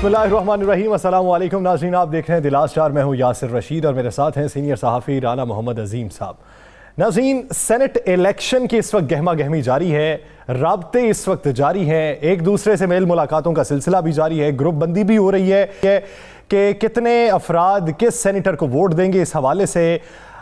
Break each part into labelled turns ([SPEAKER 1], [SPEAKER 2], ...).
[SPEAKER 1] बिस्मिल्लाहिर्रहमानिर्रहीम, अस्सलाम वालेकुम नाज़रीन, आप देख रहे हैं दिलास स्टार। मैं हूं यासिर रशीद और मेरे साथ हैं सीनियर सहाफ़ी राना मोहम्मद अजीम साहब। नाज़रीन, सेनेट इलेक्शन की इस वक्त गहमा गहमी जारी है, राब्ते इस वक्त जारी हैं, एक दूसरे से मेल मुलाकातों का सिलसिला भी जारी है, ग्रुप बंदी भी हो रही है कि कितने अफराद किस सेनेटर को वोट देंगे। इस हवाले से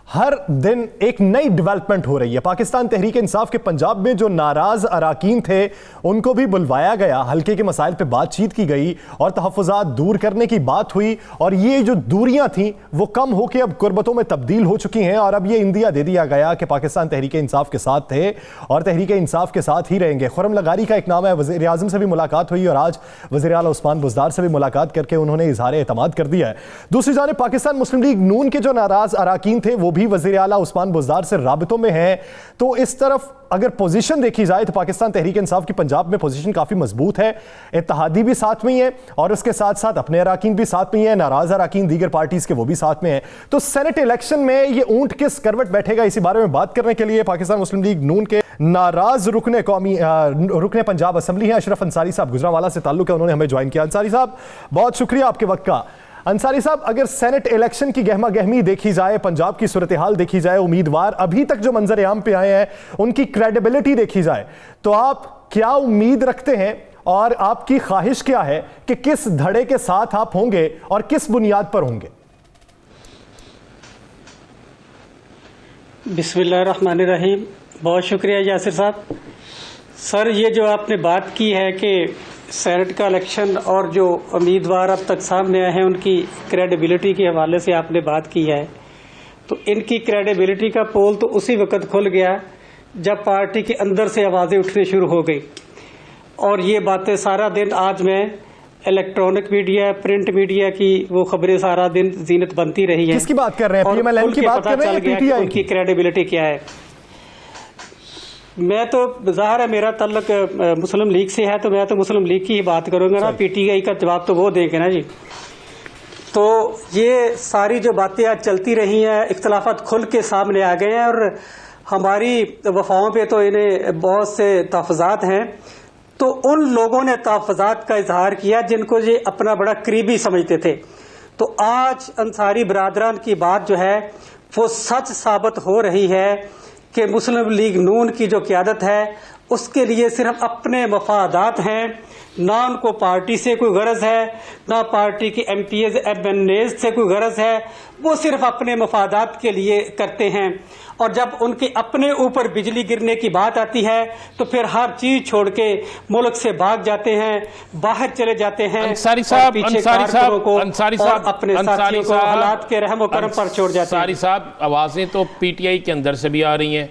[SPEAKER 1] हर दिन एक नई डेवलपमेंट हो रही है। पाकिस्तान तहरीक इंसाफ के पंजाब में जो नाराज अराकीन थे उनको भी बुलवाया गया, हल्के के मसाइल पे बातचीत की गई और तहफ़्फ़ुज़ात दूर करने की बात हुई और ये जो दूरियां थीं वो कम होकर अब कुर्बतों में तब्दील हो चुकी हैं और अब ये इंदिया दे दिया गया कि पाकिस्तान तहरीक इंसाफ के साथ थे और तहरीक इंसाफ के साथ ही रहेंगे। खुर्रम लगारी का एक नाम है, वज़ीर आज़म से भी मुलाकात हुई और आज वज़ीर आला उस्मान बुज़दार से भी मुलाकात करके उन्होंने इज़हार एतमाद कर दिया है। दूसरी जानिब पाकिस्तान मुस्लिम लीग नून के जो नाराज अराकीन थे वो भी वज़ीर आला उस्मान बुज़दार से राबितों में हैं। तो इस तरफ अगर पोजीशन देखी जाए तो पाकिस्तान तहरीक इंसाफ की पंजाब में पोजीशन काफी मजबूत है, इत्तेहादी भी साथ में ही है और उसके साथ साथ अपने अराकीन भी साथ में ही है, नाराज अराकीन दीगर पार्टीज के वो भी साथ में है। तो सेनेट इलेक्शन में ये ऊंट किस करवट बैठेगा, इसी बारे में बात करने के लिए पाकिस्तान मुस्लिम लीग नून के नाराज रुकने पंजाब असम्बली है अशरफ अंसारी साहब, गुजरांवाला से ताल्लुक है, उन्होंने हमें ज्वाइन किया। अंसारी साहब, बहुत शुक्रिया आपके वक्त का। अंसारी साहब, अगर सेनेट इलेक्शन की गहमा गहमी देखी जाए, पंजाब की सूरत हाल देखी जाए, उम्मीदवार अभी तक जो मंजर आम पे आए हैं उनकी क्रेडिबिलिटी देखी जाए, तो आप क्या उम्मीद रखते हैं और आपकी ख्वाहिश क्या है कि किस धड़े के साथ आप होंगे और किस बुनियाद पर होंगे?
[SPEAKER 2] बिस्मिल्लाहिर्रहमानिर्रहीम, बहुत शुक्रिया यासिर साहब। सर, ये जो आपने बात की है कि सेनेट का इलेक्शन और जो उम्मीदवार अब तक सामने आए हैं उनकी क्रेडिबिलिटी के हवाले से आपने बात की है, तो इनकी क्रेडिबिलिटी का पोल तो उसी वक्त खुल गया जब पार्टी के अंदर से आवाज़ें उठनी शुरू हो गई। और ये बातें सारा दिन आज मैं इलेक्ट्रॉनिक मीडिया, प्रिंट मीडिया की वो खबरें सारा दिन जीनत बनती रही है।
[SPEAKER 1] किसकी बात कर रहे हैं? पीएमएलएन की बात कर रहे हैं? पीटीआई की?
[SPEAKER 2] उनकी क्रेडिबिलिटी क्या है? मैं तो ज़ाहिर है मेरा तल्लक मुस्लिम लीग से है, तो मैं तो मुस्लिम लीग की ही बात करूंगा ना, पीटीआई का जवाब तो वो देंगे ना जी। तो ये सारी जो बातें आज चलती रही हैं, इख्तलाफात खुल के सामने आ गए हैं और हमारी वफाओं पे तो इन्हें बहुत से तहफ़्फ़ुज़ात हैं। तो उन लोगों ने तहफ़्फ़ुज़ात का इजहार किया जिनको ये अपना बड़ा करीबी समझते थे। तो आज अंसारी बरादरान की बात जो है वो सच साबित हो रही है कि मुस्लिम लीग नून की जो क़यादत है उसके लिए सिर्फ अपने मफादात हैं, ना उनको पार्टी से कोई गरज है, ना पार्टी के एमपीएज एमएनएज से कोई गरज है। वो सिर्फ अपने मफादात के लिए करते हैं और जब उनके अपने ऊपर बिजली गिरने की बात आती है तो फिर हर चीज छोड़ के मुल्क से भाग जाते हैं, बाहर चले जाते हैं।
[SPEAKER 3] अंसारी साहब,
[SPEAKER 2] अपने साथियों को हालात के रहम करम पर छोड़ जाते हैं।
[SPEAKER 3] अंसारी साहब, आवाजें तो पीटीआई के अंदर से भी आ रही हैं,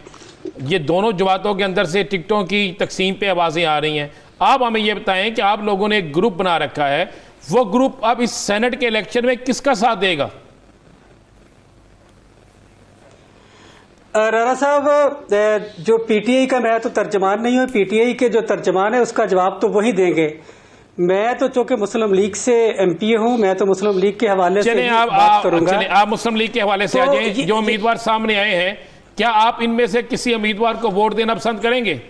[SPEAKER 3] ये दोनों जमातों के अंदर से टिकटों की तकसीम पे आवाजें आ रही हैं। आप हमें ये बताएं कि आप लोगों ने एक ग्रुप बना रखा है, वो ग्रुप अब इस सेनेट के इलेक्शन में किसका साथ देगा?
[SPEAKER 2] राणा साहब, जो पीटीआई का मैं तो तर्जमान नहीं हूँ, पीटीआई के जो तर्जमान है उसका जवाब तो वही देंगे। मैं तो चूंकि मुस्लिम लीग से एमपी हूँ, मैं तो मुस्लिम लीग के हवाले से बात करूंगा।
[SPEAKER 3] आप मुस्लिम लीग के हवाले से आ जाएं। जो उम्मीदवार सामने आए हैं, क्या आप इनमें से किसी उम्मीदवार को वोट देना पसंद करेंगे?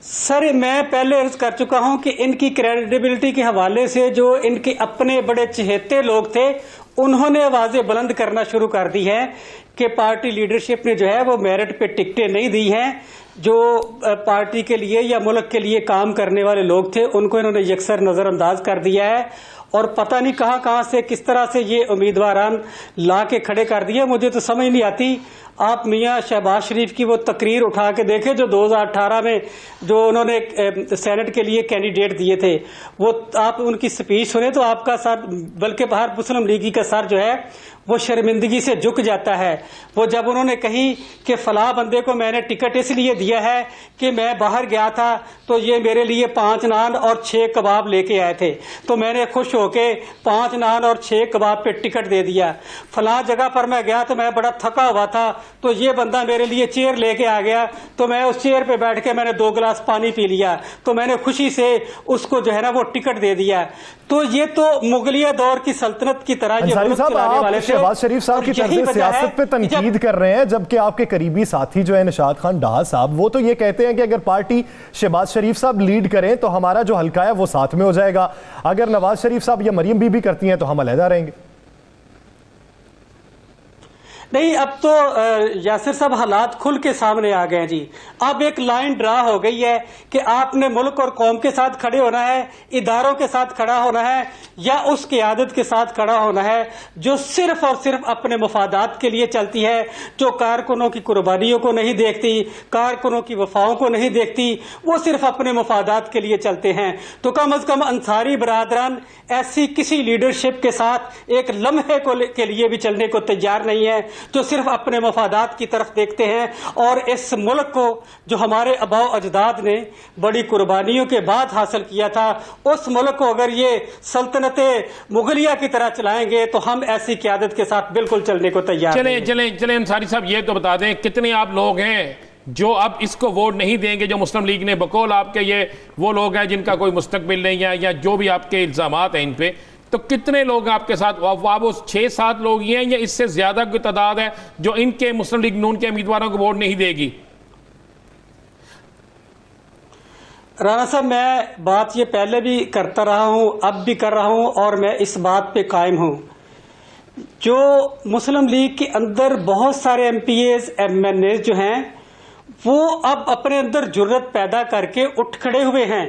[SPEAKER 2] सर, मैं पहले अर्ज कर चुका हूं कि इनकी क्रेडिबिलिटी के हवाले से जो इनके अपने बड़े चहेते लोग थे उन्होंने आवाजें बुलंद करना शुरू कर दी है कि पार्टी लीडरशिप ने जो है वो मेरिट पे टिकटें नहीं दी हैं। जो पार्टी के लिए या मुल्क के लिए काम करने वाले लोग थे उनको इन्होंने यकसर नजरअंदाज कर दिया है और पता नहीं कहां से किस तरह से ये उम्मीदवारान ला के खड़े कर दिए, मुझे तो समझ नहीं आती। आप मियां शहबाज शरीफ की वो तकरीर उठा के देखें जो 2018 में जो उन्होंने सेनेट के लिए कैंडिडेट दिए थे, वो आप उनकी स्पीच सुने तो आपका सर, बल्कि बाहर मुस्लिम लीगी का सर जो है वो शर्मिंदगी से झुक जाता है। वो जब उन्होंने कही कि फलां बंदे को मैंने टिकट इसलिए दिया है कि मैं बाहर गया था तो ये मेरे लिए 5 नान और 6 कबाब लेके आए थे, तो मैंने खुश होके 5 नान और 6 कबाब पे टिकट दे दिया। फलां जगह पर मैं गया तो मैं बड़ा थका हुआ था तो ये बंदा मेरे लिए चेयर लेके आ गया, तो मैं उस चेयर पे बैठ के मैंने 2 गिलास पानी पी लिया, तो मैंने खुशी से उसको जो है ना वो टिकट दे दिया। तो ये तो मुगलिया दौर की सल्तनत की तरह ये मुल्क चलाने वाले थे।
[SPEAKER 1] शहबाज शरीफ साहब की तरफ से सियासत पे तनकीद कर रहे हैं, जबकि आपके करीबी साथी जो है निशात खान डाहा साहब, वो तो ये कहते हैं कि अगर पार्टी शहबाज शरीफ साहब लीड करें तो हमारा जो हल्का है वो साथ में हो जाएगा, अगर नवाज शरीफ साहब या मरियम बीबी करती हैं तो हम अलहदा रहेंगे।
[SPEAKER 2] नहीं, अब तो यासिर साहब हालात खुल के सामने आ गए जी। अब एक लाइन ड्रा हो गई है कि आपने मुल्क और कौम के साथ खड़े होना है, इदारों के साथ खड़ा होना है, या उस क़ियादत के साथ खड़ा होना है जो सिर्फ और सिर्फ अपने मफादात के लिए चलती है, जो कारकुनों की कुर्बानियों को नहीं देखती, कारकुनों की वफाओं को नहीं देखती, वो सिर्फ अपने मफादात के लिए चलते हैं। तो कम अज कम अंसारी बरादरान ऐसी किसी लीडरशिप के साथ एक लम्हे के लिए भी चलने को तैयार नहीं है, जो सिर्फ अपने मफादात की तरफ देखते हैं। और इस मुल्क को जो हमारे आबाओ अजदाद ने बड़ी कुर्बानियों के बाद हासिल किया था, उस मुल्क को अगर ये सल्तनते मुगलिया की तरह चलाएंगे तो हम ऐसी क़यादत के साथ बिल्कुल चलने को तैयार नहीं।
[SPEAKER 3] चलें अंसारी साहब, ये तो बता दें कितने आप लोग हैं जो अब इसको वोट नहीं देंगे, जो मुस्लिम लीग ने बकौल आपके ये वो लोग हैं जिनका कोई मुस्तकबिल नहीं है, या जो भी आपके इल्जामात हैं इन पे, तो कितने लोग आपके साथ? वो 6-7 लोग ही हैं या इससे ज्यादा की तादाद है जो इनके मुस्लिम लीग नून के उम्मीदवारों को वोट नहीं देगी?
[SPEAKER 2] राणा साहब, मैं बात ये पहले भी करता रहा हूं, अब भी कर रहा हूं, और मैं इस बात पे कायम हूं। जो मुस्लिम लीग के अंदर बहुत सारे MPAs MNAs जो हैं, वो अब अपने अंदर जुर्रत पैदा करके उठ खड़े हुए हैं।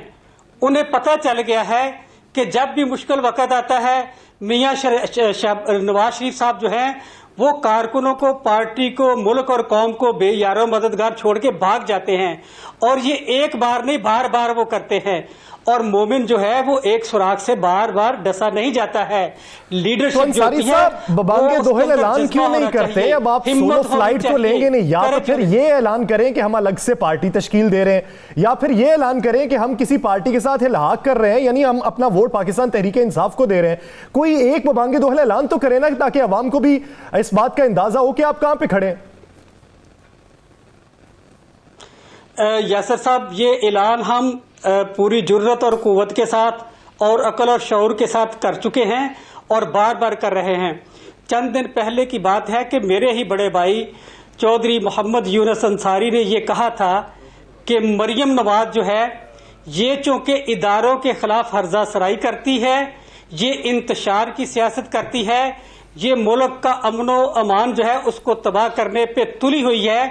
[SPEAKER 2] उन्हें पता चल गया है कि जब भी मुश्किल वक्त आता है, मियां नवाज शरीफ साहब जो हैं वो कारकुनों को, पार्टी को, मुल्क और कौम को बेयारो मददगार छोड़ के भाग जाते हैं। और ये एक बार नहीं, बार बार वो करते हैं। और मोमिन जो है वो एक सुराग से बार बार डसा नहीं जाता है। लीडरशिप जो होती है,
[SPEAKER 1] बबांगे दोहल ऐलान क्यों नहीं करते? अब आप सोलो फ्लाइट तो लेंगे नहीं, या तो फिर ये ऐलान करें कि हम अलग से पार्टी तश्कील दे रहे हैं, या फिर ये ऐलान करें कि हम किसी पार्टी के साथ इल्हाक कर रहे हैं, यानी हम अपना वोट पाकिस्तान तहरीक इंसाफ को दे रहे हैं। कोई एक बबांगे दोहल ऐलान तो करें ना, ताकि अवाम को भी इस बात का अंदाजा हो कि आप कहां पे खड़े हैं।
[SPEAKER 2] यासर साहब, ये ऐलान हम पूरी जुर्रत और कुव्वत के साथ और अकल और शऊर के साथ कर चुके हैं और बार बार कर रहे हैं। चंद दिन पहले की बात है कि मेरे ही बड़े भाई चौधरी मोहम्मद यूनुस अंसारी ने यह कहा था कि मरियम नवाज जो है ये चूंकि इदारों के खिलाफ हर्जा सराई करती है, ये इंतशार की सियासत करती है, ये मुल्क का अमनो अमान जो है उसको तबाह करने पे तुली हुई है,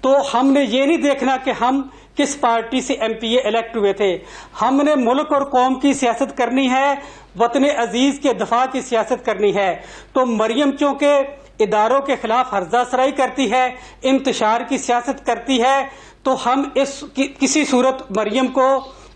[SPEAKER 2] तो हमने ये नहीं देखना कि हम किस पार्टी से MPA इलेक्ट हुए थे। हमने मुल्क और कौम की सियासत करनी है, वतन अजीज के दफा की सियासत करनी है। तो मरियम चूंकि इदारों के खिलाफ हर्जा सराई करती है, इंतशार की सियासत करती है, तो हम किसी सूरत मरियम को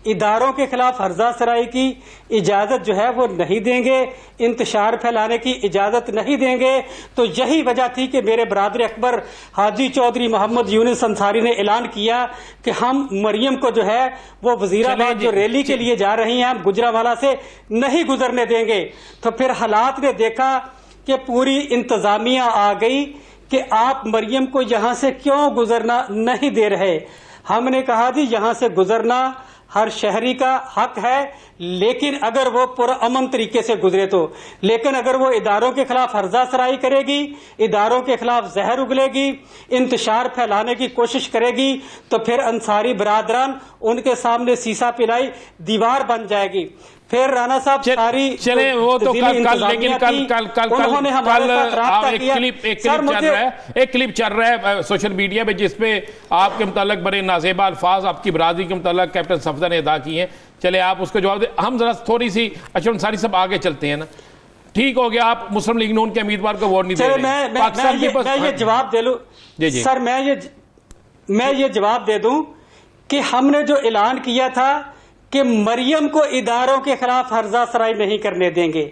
[SPEAKER 2] इदारों के खिलाफ हर्जा सराई की इजाजत जो है वो नहीं देंगे, इंतशार फैलाने की इजाजत नहीं देंगे। तो यही वजह थी कि मेरे बरादर अकबर हाजी चौधरी मोहम्मद यूनुस अंसारी ने ऐलान किया कि हम मरियम को जो है वो वजीराबाद जो रैली के लिए जा रही हैं, हम गुजरावाला से नहीं गुजरने देंगे। तो फिर हालात ने देखा कि पूरी इंतजामिया आ गई कि आप मरियम को यहां से क्यों गुजरना नहीं दे रहे। हमने कहा जी यहां से गुजरना हर शहरी का हक है, लेकिन अगर वो पुरअमन तरीके से गुजरे तो। लेकिन अगर वो इदारों के खिलाफ हर्जा सराई करेगी, इदारों के खिलाफ जहर उगलेगी, इंतशार फैलाने की कोशिश करेगी, तो फिर अंसारी बरादरान उनके सामने सीसा पिलाई दीवार बन जाएगी। फिर राणा साहब सारी
[SPEAKER 3] चले वो तो कल लेकिन कल
[SPEAKER 2] उन्होंने हमारे साथ राब्ता किया।
[SPEAKER 3] एक क्लिप चल रहा है सोशल मीडिया पे जिसपे आपके मुताल्लिक बड़े नाज़ेबा अल्फाज आपकी बरादरी के मुताल्लिक कैप्टन सफदर ने अदा किए हैं। चले आप उसको जवाब दें, हम जरा थोड़ी सी अशरफ अंसारी सब आगे चलते हैं ना। ठीक हो गया, आप मुस्लिम लीग नून के उम्मीदवार को वोट नहीं दे रहे।
[SPEAKER 2] मैं ये जवाब दे लूं सर, मैं ये जवाब दे दूं कि हमने जो ऐलान किया था कि मरियम को इदारों के खिलाफ हर्जा सराई नहीं करने देंगे,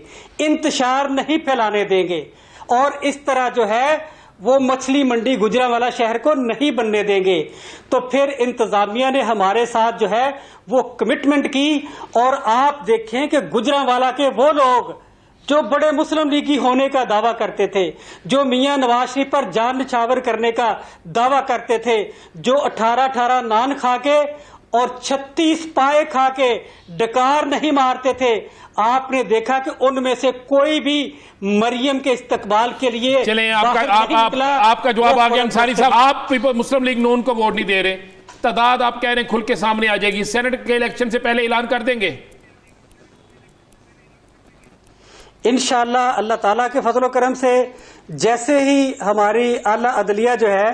[SPEAKER 2] इंतशार नहीं फैलाने देंगे, और इस तरह जो है वो मछली मंडी गुजरावाला शहर को नहीं बनने देंगे। तो फिर इंतजामिया ने हमारे साथ जो है वो कमिटमेंट की। और आप देखें कि गुजरावाला के वो लोग जो बड़े मुस्लिम लीगी होने का दावा करते थे, जो मियां नवाज शरीफ पर जान निछावर करने का दावा करते थे, जो 18-18 नान खा के और 36 पाए खा के डकार नहीं मारते थे, आपने देखा कि उनमें से कोई भी मरियम के इस्तकबाल के लिए
[SPEAKER 3] चलें, आपका जवाब आ गया अंसारी साहब। आप पीपल मुस्लिम लीग नून को वोट नहीं दे रहे, तादाद आप कह रहे हैं खुल के सामने आ जाएगी, सेनेट के इलेक्शन से पहले ऐलान कर देंगे?
[SPEAKER 2] इंशाअल्लाह अल्लाह ताला के फजल करम से जैसे ही हमारी आला अदलिया जो है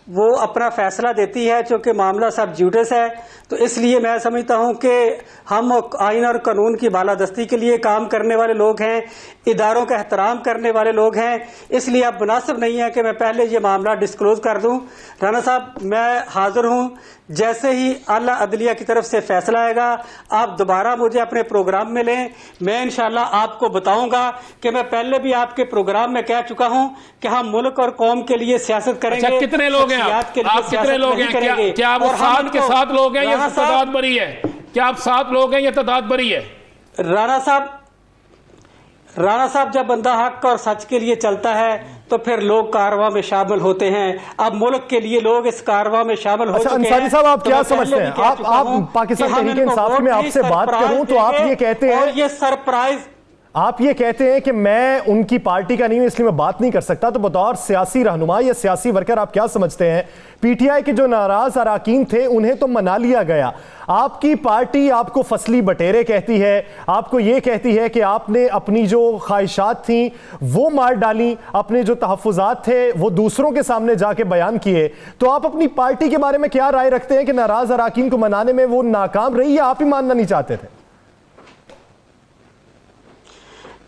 [SPEAKER 2] वो अपना फैसला देती है, चूंकि मामला सब जुडिस है, तो इसलिए मैं समझता हूं कि हम आइन और कानून की बालादस्ती के लिए काम करने वाले लोग हैं, इदारों का एहतराम करने वाले लोग हैं, इसलिए अब मुनासिब नहीं है कि मैं पहले ये मामला डिस्क्लोज कर दूं। राना साहब, मैं हाजिर हूं, जैसे ही आला अदलिया की तरफ से फैसला आएगा आप दोबारा मुझे अपने प्रोग्राम में लें, मैं इंशाल्लाह आपको बताऊंगा कि मैं पहले भी आपके प्रोग्राम में कह चुका हूं कि हम मुल्क और कौम के लिए सियासत करेंगे।
[SPEAKER 3] अच्छा, कितने लोग हैं आप कितने लोग हैं? क्या आप 7 के 7 लोग हैं या तादाद बड़ी है? क्या आप 7 लोग हैं या तादाद बड़ी है?
[SPEAKER 2] राणा साहब, जब बंदा हक और सच के लिए चलता है तो फिर लोग कारवां में शामिल होते हैं। अब मुल्क के लिए लोग इस कारवां में शामिल हो चुके हैं।
[SPEAKER 1] अंसारी साहब, आप क्या समझते हैं? आप पाकिस्तान तहरीक इंसाफ में आपसे बात करूं तो आप ये कहते हैं,
[SPEAKER 2] और ये सरप्राइज
[SPEAKER 1] आप ये कहते हैं कि मैं उनकी पार्टी का नहीं हूं इसलिए मैं बात नहीं कर सकता, तो बतौर सियासी रहनुमा या सियासी वर्कर आप क्या समझते हैं? पीटीआई के जो नाराज अराकीन थे उन्हें तो मना लिया गया, आपकी पार्टी आपको फसली बटेरे कहती है, आपको ये कहती है कि आपने अपनी जो ख्वाहिशात थी वो मार डाली, अपने जो तहफ़्फ़ुज़ात थे वो दूसरों के सामने जाके बयान किए, तो आप अपनी पार्टी के बारे में क्या राय रखते हैं कि नाराज अराकीन को मनाने में वो नाकाम रही या आप ही मानना नहीं चाहते थे?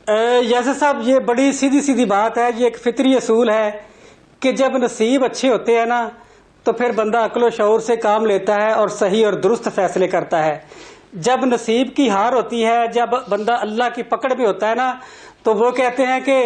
[SPEAKER 2] यासिर साहब, ये बड़ी सीधी सीधी बात है, ये एक फितरी असूल है कि जब नसीब अच्छे होते हैं ना तो फिर बंदा अक्ल शऊर से काम लेता है और सही और दुरुस्त फैसले करता है। जब नसीब की हार होती है, जब बंदा अल्लाह की पकड़ में होता है ना, तो वो कहते हैं कि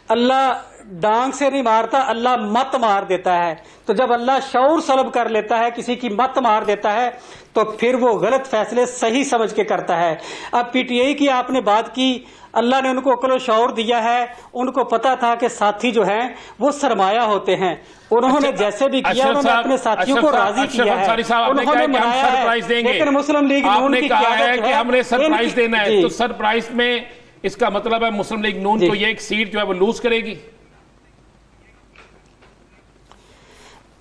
[SPEAKER 2] अल्लाह डांग से नहीं मारता, अल्लाह मत मार देता है। तो जब अल्लाह शऊर सलब कर लेता है, किसी की मत मार देता है, तो फिर वो गलत फैसले सही समझ के करता है। अब पीटीआई की आपने बात की, अल्लाह ने उनको अक्ल शऊर दिया है, उनको पता था कि साथी जो हैं वो सरमाया होते हैं, उन्होंने जैसे भी किया उन्होंने अपने साथियों को राजी किया है, उन्होंने मनाया है। लेकिन मुस्लिम लीग नून की
[SPEAKER 3] कहा है कि हमने सरप्राइज देना है, तो
[SPEAKER 2] जी।
[SPEAKER 3] सरप्राइज में इसका मतलब है मुस्लिम लीग नून को ये एक सीट जो है वो लूज करेगी?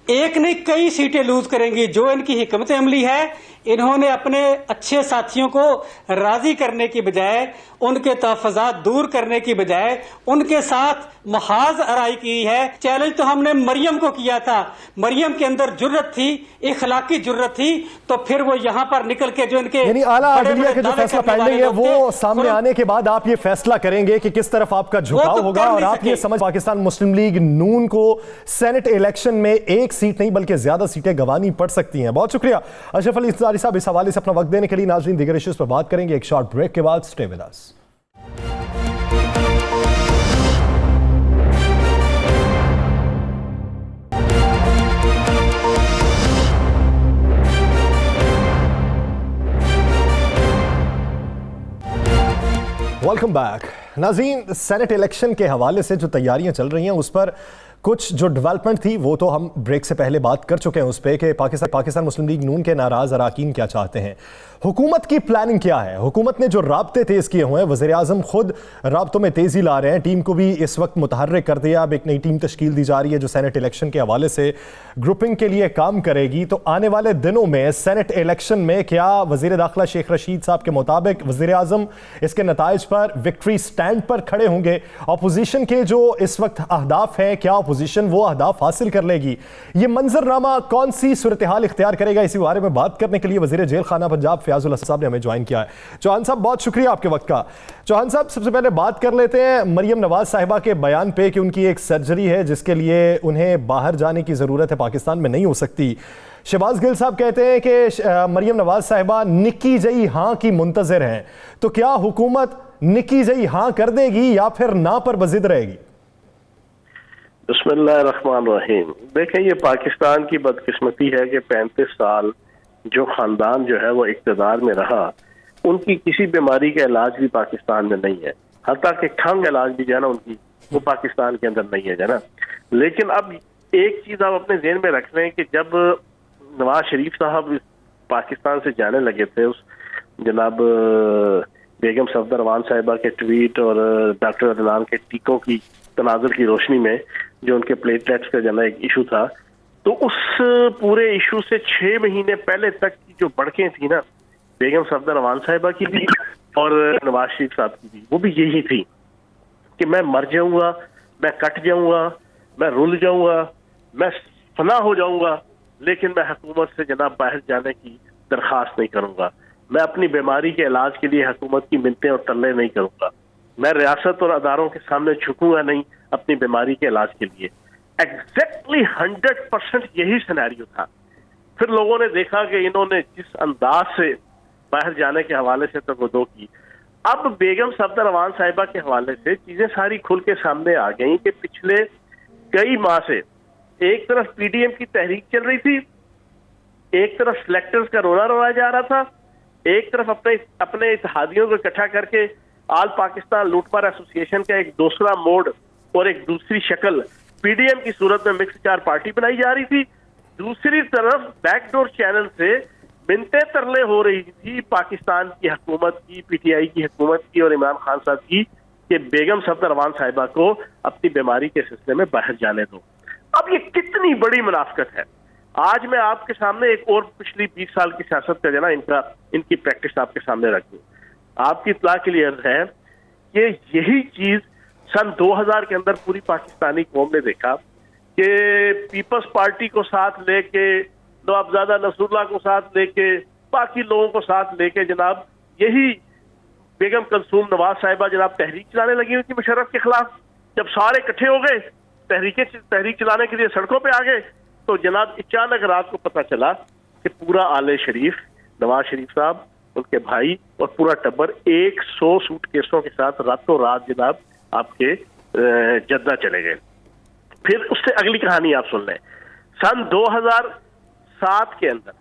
[SPEAKER 2] एक नहीं कई सीटें लूज करेंगी। जो इनकी हिकमत अमली है, इन्होंने अपने अच्छे साथियों को राजी करने की बजाय, उनके तहफ़्फ़ुज़ात दूर करने की बजाय उनके साथ महाज आराई की है। चैलेंज तो हमने मरियम को किया था, मरियम के अंदर जुर्रत थी, इखलाकी जुर्रत थी, तो फिर वो यहाँ पर निकल के जो इनके
[SPEAKER 1] यानी आला अदलिया के जो फैसला पेंडिंग है वो सामने आने के बाद आप ये फैसला करेंगे कि किस तरफ आपका झुकाव होगा, और आप ये समझ पाकिस्तान मुस्लिम लीग नून को सेनेट इलेक्शन में एक सीट नहीं बल्कि ज्यादा सीटें गंवानी पड़ सकती हैं। बहुत शुक्रिया अशरफ अली अंसारी साहब इस हवाले से अपना वक्त देने के लिए। नाज़रीन, दीगर इश्यूज पर बात करेंगे एक शॉर्ट ब्रेक के बाद। Stay with us. Welcome back. नाज़रीन, सेनेट इलेक्शन के हवाले से जो तैयारियां चल रही हैं उस पर कुछ जो डेवलपमेंट थी वो तो हम ब्रेक से पहले बात कर चुके हैं उस पर कि पाकिस्तान मुस्लिम लीग नून के नाराज अराकीन क्या चाहते हैं, हुकूमत की प्लानिंग क्या है। हुकूमत ने जो राब्ते तेज़ किए हुए हैं, वज़ीर आज़म खुद राब्तों में तेज़ी ला रहे हैं, टीम को भी इस वक्त मुतहर्रिक कर दिया। अब एक नई टीम तश्कील दी जा रही है जो सेनेट इलेक्शन के हवाले से ग्रुपिंग के लिए काम करेगी। तो आने वाले दिनों में सेनेट इलेक्शन में क्या वज़ीर दाखिला शेख रशीद साहब के मुताबिक वज़ीर आज़म इसके नताइज पर विक्ट्री स्टैंड पर खड़े होंगे? अपोजिशन के जो इस वक्त अहदाफ हैं, क्या अपोजिशन वो अहदाफ हासिल कर लेगी? ये मंजरनामा कौन सी सूरत हाल इख्तियार करेगा? इसी बारे में बात करने के लिए वज़ीर जेल खाना पंजाब फयाजुल हसन साहब ने हमें ज्वाइन किया है। चौहान साहब, बहुत शुक्रिया आपके वक्त का। चौहान साहब, सबसे पहले बात कर लेते हैं मरियम नवाज साहिबा के बयान पे कि उनकी एक सर्जरी है जिसके लिए उन्हें बाहर जाने की ज़रूरत है, पाकिस्तान में नहीं हो सकती। शहबाज गिल साहब कहते हैं कि मरियम नवाज साहिबा निक्की जई हाँ की मुंतज़िर हैं, तो क्या हुकूमत निक्की जई हाँ कर देगी या फिर ना पर बजिद रहेगी?
[SPEAKER 4] बिस्मिल्लाहिर्रहमानिर्रहीम। देखें, ये पाकिस्तान की बदकिस्मती है कि 35 साल जो खानदान जो है वो इक़्तिदार में रहा, उनकी किसी बीमारी का इलाज भी पाकिस्तान में नहीं है। हत्ता कि खंग इलाज भी जो है ना उनकी, वो पाकिस्तान के अंदर नहीं है जो है ना। लेकिन अब एक चीज़ आप अपने ज़हन में रख रहे हैं कि जब नवाज शरीफ साहब पाकिस्तान से जाने लगे थे उस जनाब बेगम सफदरवान साहिबा के ट्वीट और डॉक्टर अदनान के टीकों की तनाजुर की रोशनी में जो उनके प्लेटलेट्स का जना एक इशू था, तो उस पूरे इशू से 6 महीने पहले तक की जो बढ़कें थी ना बेगम सफदरवान साहिबा की भी और नवाज शरीफ साहब की भी, वो भी यही थी कि मैं मर जाऊंगा, मैं कट जाऊंगा, मैं रुल जाऊंगा, मैं फना हो जाऊंगा, लेकिन मैं हुकूमत से जनाब बाहर जाने की दरखास्त नहीं करूंगा। मैं अपनी बीमारी के इलाज के लिए हुकूमत की मिन्नतें और तरले नहीं करूंगा। मैं रियासत और अदारों के सामने झुकूंगा नहीं अपनी बीमारी के इलाज के लिए। एग्जैक्टली 100% यही सिनेरियो था। फिर लोगों ने देखा कि इन्होंने जिस अंदाज से बाहर जाने के हवाले से तगदो की, अब बेगम सफदरवान साहिबा के हवाले से चीजें सारी खुल के सामने आ गई कि पिछले कई माह से एक तरफ पीडीएम की तहरीक चल रही थी, एक तरफ सिलेक्टर्स का रोना रोया जा रहा था, एक तरफ अपने इत्तेहादियों को इकट्ठा करके आल पाकिस्तान लूटमार एसोसिएशन का एक दूसरा मोड और एक दूसरी शक्ल पीडीएम की सूरत में मिक्स चार पार्टी बनाई जा रही थी। दूसरी तरफ बैकडोर चैनल से मिन्नतें तरले हो रही थी पाकिस्तान की हुकूमत की, पीटीआई की हुकूमत की और इमरान खान साहब की कि बेगम सफदरवान साहिबा को अपनी बीमारी के सिलसिले में बाहर जाने दो। अब ये कितनी बड़ी मुनाफिकत है। आज मैं आपके सामने एक और पिछली 20 साल की सियासत का जो ना इनकी प्रैक्टिस आपके सामने रख दूं। आपकी इत्तला के लिए अर्ज है कि यही चीज सन 2000 के अंदर पूरी पाकिस्तानी कौम ने देखा कि पीपल्स पार्टी को साथ लेके, नवाबजादा नसरुल्लाह को साथ लेके, बाकी लोगों को साथ लेके जनाब यही बेगम कलसूम नवाज साहिबा जनाब तहरीक चलाने लगी हुई थी मुशर्रफ के खिलाफ। जब सारे इकट्ठे हो गए तहरीक चलाने के लिए सड़कों पे आ गए, तो जनाब अचानक रात को पता चला कि पूरा आले शरीफ, नवाज शरीफ साहब, उनके भाई और पूरा टब्बर 100 सूटकेसों के साथ रातों रात जनाब आपके जद्दा चले गए। फिर उससे अगली कहानी आप सुन लें। सन 2007 के अंदर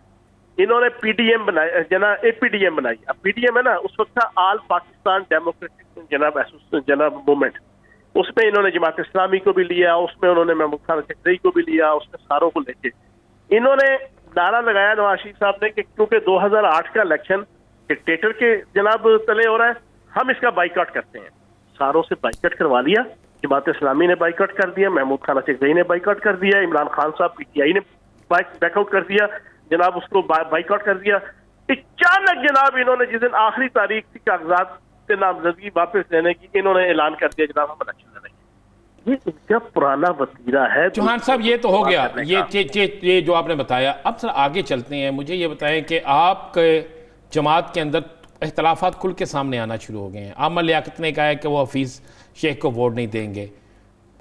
[SPEAKER 4] इन्होंने पीडीएम बनाया, एपीडीएम बनाई। अब पीडीएम है ना, उस वक्त था आल पाकिस्तान डेमोक्रेटिक जनाब मूवमेंट। उसमें इन्होंने जमात इस्लामी को भी लिया, उसमें उन्होंने महमूद खान चकरई को भी लिया, उसमें सारों को लेके इन्होंने नारा लगाया नवाज शरीफ साहब ने कि क्योंकि 2008 का इलेक्शन डिक्टेटर के जनाब तले हो रहा है, हम इसका बाइकआउट करते हैं। सारों से बाइकआउट करवा लिया, जमात इस्लामी ने बाइकआउट कर दिया, महमूद खान चकरई ने बाइकआउट कर दिया, इमरान खान साहब पीटीआई ने बैकआउट कर दिया, जनाब उसको बाइकआउट कर दिया। अचानक जनाब इन्होंने जिस दिन आखिरी तारीख थी कागजात से नामजदगी वापस लेने की, इन्होंने ऐलान कर दिया जनाब हम इलेक्शन लड़ेंगे। ये इनका पुराना वतीरा है।
[SPEAKER 3] चौहान साहब ये तो हो गया, ये जो आपने बताया। अब सर आगे चलते हैं। मुझे ये बताएं कि आपके जमात के अंदर इख्तलाफात खुल के सामने आना शुरू हो गए हैं। आमर लियाकत ने कहा है कि वो हफीज़ शेख को वोट नहीं देंगे।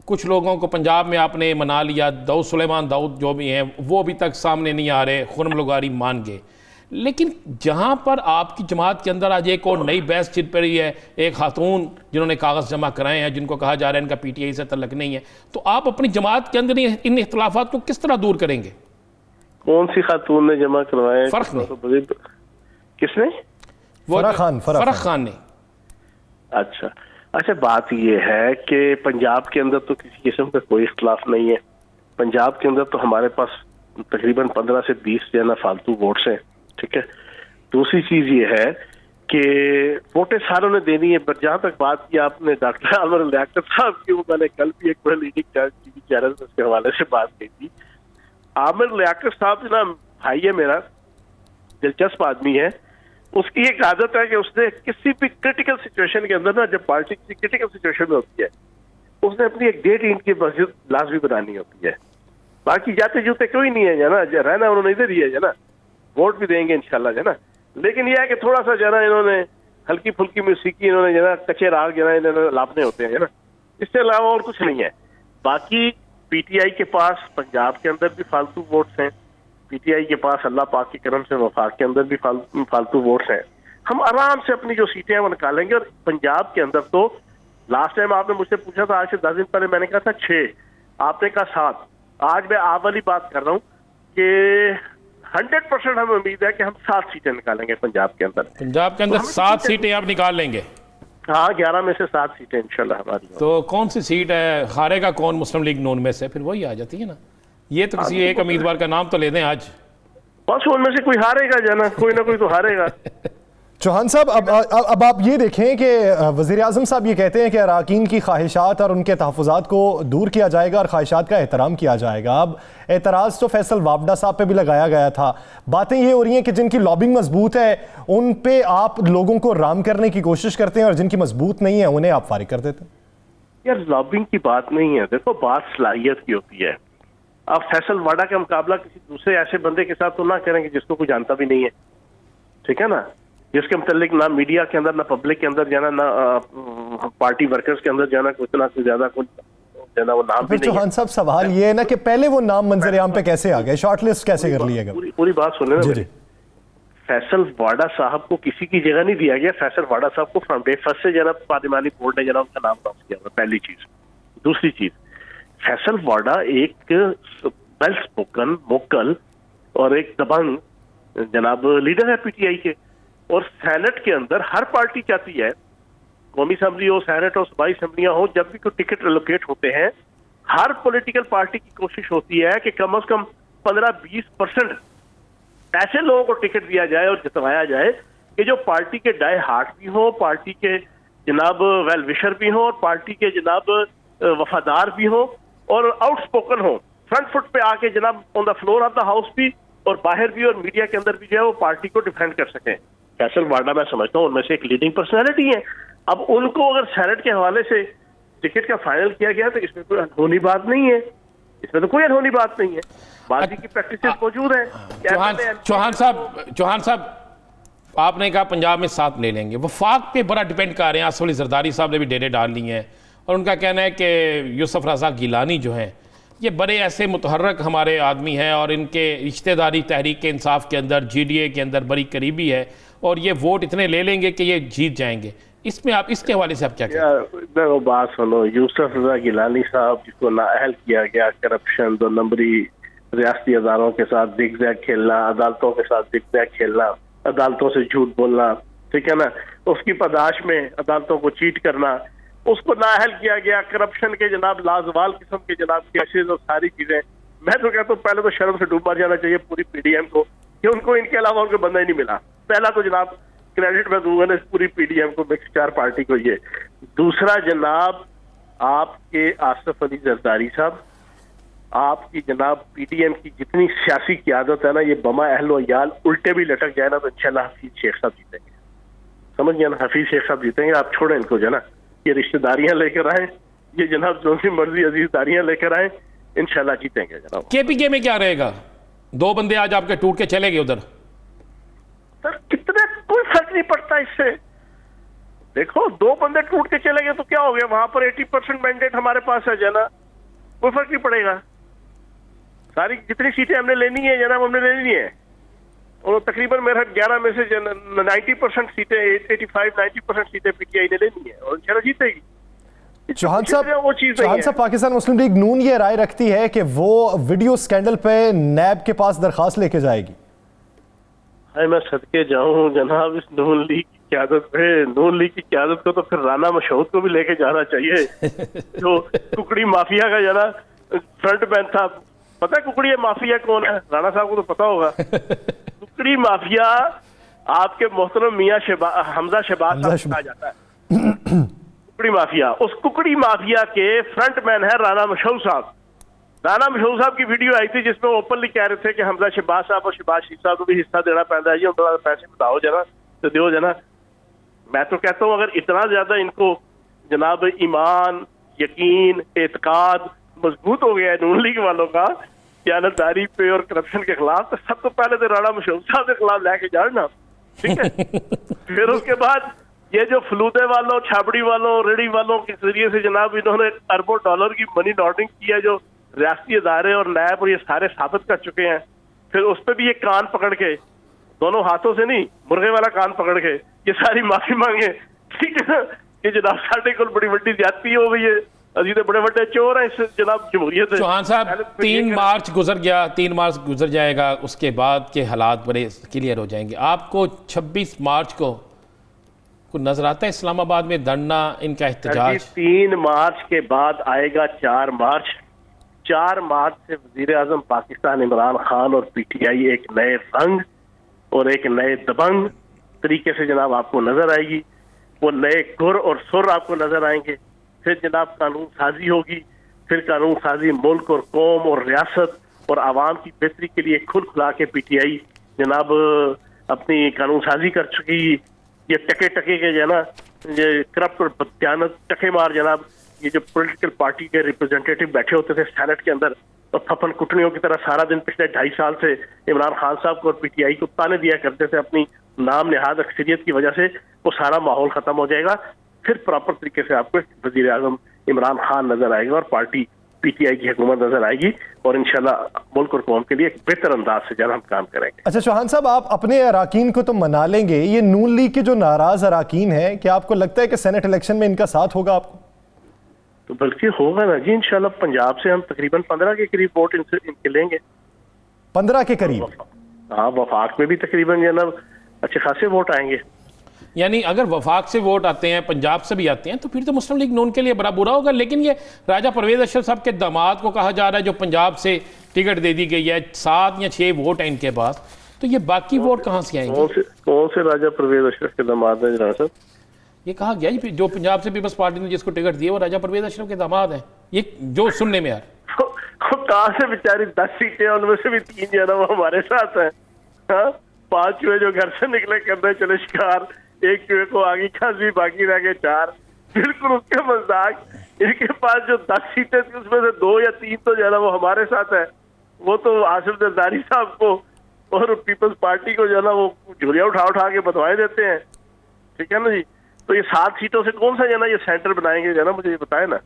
[SPEAKER 3] कुछ लोगों को पंजाब में आपने मना लिया, दाऊद सुलेमान दाऊद जो भी हैं वो अभी तक सामने नहीं आ रहे, खुर्म लगारी मान गए। लेकिन जहां पर आपकी जमात के अंदर आज एक और नई बहस छिड़ पड़ी है, एक खातून जिन्होंने कागज़ जमा कराए हैं, जिनको कहा जा रहा है इनका पीटीआई से तल्लुक नहीं है, तो आप अपनी जमात के अंदर इन इख्तलाफात को किस तरह दूर करेंगे?
[SPEAKER 4] कौन सी खातून ने जमा करवाए?
[SPEAKER 3] फर्क नहीं,
[SPEAKER 4] किसने?
[SPEAKER 3] फरख खान ने।
[SPEAKER 4] अच्छा, बात यह है कि पंजाब के अंदर तो किसी किस्म का कोई इख्तलाफ नहीं है। पंजाब के अंदर तो हमारे पास तकरीबन 15 से 20 जो है ना फालतू वोट्स हैं, ठीक है। दूसरी चीज ये है कि वोटें सारों ने देनी है। पर जहां तक बात की आपने डॉक्टर आमिर लियाकत साहब की, वो मैंने कल भी एक बड़ा लीडिंग टीवी चैनल में उसके हवाले से बात की थी। आमिर लियाकत साहब जो ना भाई है मेरा, दिलचस्प आदमी है। उसकी एक आदत है कि उसने किसी भी क्रिटिकल सिचुएशन के अंदर ना, जब पार्टी किसी क्रिटिकल सिचुएशन में होती है, उसने अपनी एक डेट ईंट की मस्जिद लाजमी बनानी होती है। बाकी जाते जूते कोई नहीं है ना, रहना उन्होंने इधर ही है ना, वोट भी देंगे इंशाल्लाह है ना। लेकिन यह है कि थोड़ा सा जना इन्होंने हल्की फुल्की मौसीकी इन्होंने जना कच्चे राग जना इन्होंने लापने होते हैं ना, इससे अलावा और कुछ नहीं है। बाकी पीटीआई के पास पंजाब के अंदर भी फालतू वोट्स हैं, पीटीआई के पास अल्लाह पाक के करम से वफाक के अंदर भी फालतू वोट्स हैं। हम आराम से अपनी जो सीटें हैं वो निकालेंगे। और पंजाब के अंदर तो लास्ट टाइम आपने मुझसे पूछा था, आज से 10 दिन पहले मैंने कहा था 6, आपने कहा 7। आज मैं आप वाली बात कर रहा हूँ कि 100% हमें उम्मीद है कि हम 7 सीटें निकालेंगे पंजाब के अंदर।
[SPEAKER 3] पंजाब के अंदर 7 सीटें आप निकाल लेंगे?
[SPEAKER 4] हाँ, 11 में से 7 सीटें इंशाल्लाह हमारी।
[SPEAKER 3] तो कौन सी सीट है, हारेगा कौन मुस्लिम लीग नून में से? फिर वही आ जाती है ना। ये तो किसी एक उम्मीदवार का नाम तो ले दें आज।
[SPEAKER 4] बस उनमें से कोई हारेगा जाना, कोई ना कोई तो हारेगा।
[SPEAKER 1] चौहान साहब, अब आप ये देखें कि वज़ीर आज़म साहब ये कहते हैं कि अरकान की ख्वाहिशात और उनके तहफ़्फ़ुज़ात को दूर किया जाएगा और ख्वाहिशात का एहतराम किया जाएगा। अब एतराज़ तो फैसल वावडा साहब पे भी लगाया गया था। बातें ये हो रही हैं कि जिनकी लॉबिंग मजबूत है उन पे आप लोगों को राम करने की कोशिश करते हैं और जिनकी मजबूत नहीं है उन्हें आप फारिग कर देते हैं।
[SPEAKER 4] यार लॉबिंग की बात नहीं है, देखो बात सलाहियत की होती है। आप फैसल वाडा का मुकाबला किसी दूसरे ऐसे बंदे के साथ तो ना करेंगे जिसको कोई जानता भी नहीं है, ठीक है ना, जिसके मुतालिक ना मीडिया के अंदर, ना पब्लिक के अंदर जाना, ना पार्टी वर्कर्स के अंदर जाना, कुछ ना कुछ ज्यादा कुछ जाना, वो नाम भी नहीं है।
[SPEAKER 1] चौहान साहब, सवाल ये है ना कि पहले वो नाम मंजर आम पे कैसे आ गए, शॉर्टलिस्ट कैसे कर लिया गया?
[SPEAKER 4] पूरी बात सुने ना।
[SPEAKER 1] जी।
[SPEAKER 4] फैसल वाडा साहब को किसी की जगह नहीं दिया गया। फैसल वाडा साहब को फ्रॉम डे फर्स्ट से जनाब पार्लिमानी बोर्ड ने जनाब उनका नाम अनाउंस किया, पहली चीज। दूसरी चीज, फैसल वाडा एक वेल स्पोकन, वोकल और एक दबंग जनाब लीडर है पीटीआई के। और सेनेट के अंदर हर पार्टी चाहती है, कौमी असम्बली हो, सेनेट हो, सूबाई असम्बलियां हो, जब भी कोई टिकट एलोकेट होते हैं, हर पॉलिटिकल पार्टी की कोशिश होती है कि कम से कम 15-20% ऐसे लोगों को टिकट दिया जाए और जितवाया जाए कि जो पार्टी के डाई हार्ट भी हो, पार्टी के जनाब वेल विशर भी हो, और पार्टी के जनाब वफादार भी हो और आउटस्पोकन हो, फ्रंट फुट पे आके जनाब on the floor of the house भी और बाहर भी और मीडिया के अंदर भी जो है वो पार्टी को डिफेंड कर सकें। फैसल वाडा मैं समझता हूँ उनमें से एक लीडिंग पर्सनैलिटी है। अब उनको अगर सेनेट के हवाले से टिकट का फाइनल किया गया तो इसमें कोई अनहोनी बात नहीं है, इसमें तो कोई अनहोनी बात नहीं है, बाजी की प्रैक्टिस मौजूद है।
[SPEAKER 3] चौहान साहब, आपने कहा पंजाब में 7 ले लेंगे, वफाक पे बड़ा डिपेंड कर रहे हैं। आसफ अली जरदारी साहब ने भी डेरे डाल ली हैं और उनका कहना है कि यूसुफ रज़ा गिलानी जो हैं ये बड़े ऐसे मुतहर्रक हमारे आदमी हैं और इनके रिश्तेदारी तहरीक इंसाफ के अंदर, GDA के अंदर बड़ी करीबी है और ये वोट इतने ले लेंगे कि ये जीत जाएंगे। इसमें आप इसके हवाले से आप क्या कहते हैं?
[SPEAKER 4] वो बात सुनो, यूसुफ रज़ा गिलानी साहब जिसको नाअहल किया गया, करप्शन, 2 नंबरी, रियासती अदारों के साथ दिग्जैग खेलना, अदालतों के साथ दिग्जैग खेलना, अदालतों से झूठ बोलना, ठीक है ना, उसकी पदाश में अदालतों को चीट करना, उसको नाअहल किया गया, करप्शन के जनाब लाजवाल किस्म के जनाब केसेस और सारी चीजें। मैं तो कहता हूँ पहले तो शर्म से डूब मर जाना चाहिए पूरी PDM को कि उनको इनके अलावा उनको बंदा ही नहीं मिला। पहला तो जनाब क्रेडिट मैं दूंगा ना पूरी PDM को, मिक्स 4 पार्टी को ये। दूसरा जनाब आपके आसफ अली जरदारी साहब, आपकी जनाब PDM की जितनी सियासी क़यादत है ना, ये बमा अहलो याल उल्टे भी लटक जाए ना तो इंशाल्लाह हफीज शेख साहब जीतेंगे। समझ गया ना, हफीज शेख साहब जीतेंगे। आप छोड़ें इनको जो ना, ये रिश्तेदारियां लेकर आए, ये जनाब जो सी मर्जी अजीजदारियां लेकर आए, इंशाल्लाह जीतेंगे जनाब।
[SPEAKER 3] KPK में क्या रहेगा? 2 बंदे आज आपके टूट के चले गए उधर।
[SPEAKER 4] सर कितने, कोई फर्क नहीं पड़ता इससे। देखो 2 बंदे टूट के चले गए तो क्या हो गया, वहां पर 80% मैंडेट हमारे पास है जना, कोई फर्क नहीं पड़ेगा। सारी जितनी सीटें हमने लेनी है जनाब हमने ले लेनी है, और तकरीबन मेरा 11 में से 90% सीटें, 85-90% सीटें PTI ने लेनी है और इंशाल्लाह जीतेगी।
[SPEAKER 1] चौहान साहब, पाकिस्तान मुस्लिम लीग नून ये राय रखती है कि वो वीडियो स्कैंडल पे नैब के पास दरखास्त लेके जाएगी।
[SPEAKER 4] हाय मैं सदके जाऊं जनाब इस नून लीग की क़यादत पे। नून लीग की क़यादत को तो फिर राना मशहूद को भी लेके जाना चाहिए जो कुकड़ी माफिया का जना फ्रंट मैन था। पता है कुकड़ी माफिया कौन है? राणा साहब को तो पता होगा। कुकड़ी माफिया आपके मोहतरम मियां हमजा शहबाज साहब कहा जाता है। कुकड़ी माफिया, उस कुकड़ी माफिया के फ्रंट मैन है राना मशहूद साहब। राना मशहूद साहब की वीडियो आई थी जिसमें ओपनली कह रहे थे कि हमजा शहबाज साहब और शहबाज शरीफ साहब को भी हिस्सा देना पैदा है जी, उनका पैसे बताओ जना तो दो जना। मैं तो कहता हूँ अगर इतना ज्यादा इनको जनाब ईमान, यकीन, एतकाद मजबूत हो गया है नून लीग वालों का खयानतदारी पे और करप्शन के खिलाफ, तो सब तो पहले तो राणा मशहूद साहब के खिलाफ लेके जाना, ठीक है। फिर उसके बाद ये जो फलूदे वालों, छाबड़ी वालों, रेडी वालों के जरिए से जनाब इन्होंने अरबों डॉलर की मनी लॉन्ड्रिंग की है, जो रियासती अदारे और नैब और ये सारे साबित कर चुके हैं। फिर उस पर भी ये कान पकड़ के, दोनों हाथों से नहीं, मुर्गे वाला कान पकड़ के ये सारी माफी मांगे, ठीक है ना, कि जनाब साढ़े को बड़ी बड़ी ज्यादती हो गई है, अभी तो बड़े बड़े चोर हैं इस जनाब जमहूरियत।
[SPEAKER 3] चौहान साहब 3 मार्च गुजर गया, 3 मार्च गुजर जाएगा, उसके बाद के हालात बड़े क्लियर हो जाएंगे। आपको 26 मार्च को कुछ नजर आता है इस्लामाबाद में धरना, इनका एहतजाज?
[SPEAKER 4] 3 मार्च के बाद आएगा 4 मार्च। 4 मार्च से वजीर आजम पाकिस्तान इमरान खान और पीटीआई एक नए रंग और एक नए दबंग तरीके से जनाब आपको नजर आएगी। वो नए गुर और सुर आपको नजर आएंगे। फिर जनाब कानून साजी होगी। फिर कानून साजी मुल्क और कौम और रियासत और आवाम की बेहतरी के लिए खुल खुला के पीटीआई जनाब अपनी कानून साजी कर चुकी। ये टके के जो है ना, ये करप्ट और बदयानत टके मार जनाब, ये जो पॉलिटिकल पार्टी के रिप्रेजेंटेटिव बैठे होते थे सेनेट के अंदर और फपन कुटनियों की तरह सारा दिन पिछले 2.5 साल से इमरान खान साहब को और पीटीआई को ताने दिया करते थे अपनी नाम निहाद अक्सरियत की वजह से, वो सारा माहौल खत्म हो जाएगा। फिर प्रॉपर तरीके से आपको वजीर आजम इमरान खान नजर आएगा और पार्टी पीटीआई की हुकूमत नजर आएगी और इंशाल्लाह मुल्क और कौम के लिए एक बेहतर अंदाज से जरा हम काम करेंगे।
[SPEAKER 1] अच्छा चौहान साहब, आप अपने अराकीन को तो मना लेंगे, ये नून लीग के जो नाराज अराकीन हैं, क्या आपको लगता है कि सेनेट इलेक्शन में इनका साथ होगा आपको?
[SPEAKER 4] तो बल्कि होगा ना जी, इंशाल्लाह पंजाब से हम तकरीबन 15 के करीब वोट इनके लेंगे।
[SPEAKER 1] 15 के करीब?
[SPEAKER 4] हाँ, वफाक में भी तकरीबन जनाब अच्छे खासे वोट आएंगे।
[SPEAKER 3] यानी अगर वफाक से वोट आते हैं, पंजाब से भी आते हैं, तो फिर तो मुस्लिम लीग नून के लिए बड़ा बुरा होगा। लेकिन ये राजा परवेज अशरफ साहब के दामाद को कहा जा रहा है जो पंजाब से टिकट दे दी गई है, 7 या 6 वोट हैं इनके पास, तो ये बाकी वोट कहाँ से आएंगे?
[SPEAKER 4] कौन से राजा परवेज अशरफ के दामाद हैं जनाब साहब?
[SPEAKER 3] ये कहा गया जी, जो पंजाब से पीपल्स पार्टी ने जिसको टिकट दिया वो राजा परवेज अशरफ के दामाद हैं, ये जो सुनने में यार।
[SPEAKER 4] कहाँ से बेचारी 10 सीटें, उनमें से भी 3 जो है ना वो हमारे साथ हैं। हाँ, 5 चूहे जो घर से निकले करने चले शिकार, 1 चूहे को आगे खांसी, बाकी रह गए 4। बिल्कुल उसके मजाक। इनके पास जो 10 सीटें थी उसमें से 2 या 3 तो जो है ना वो हमारे साथ है। वो तो आसिफ जरदारी साहब को और पीपल्स पार्टी को जो है ना वो झुरिया उठा के बतवाए देते हैं। ठीक है ना जी, तो ये 7 सीटों से कौन सा जो है ना ये सेंटर बनाएंगे जो है ना, मुझे ये बताए ना।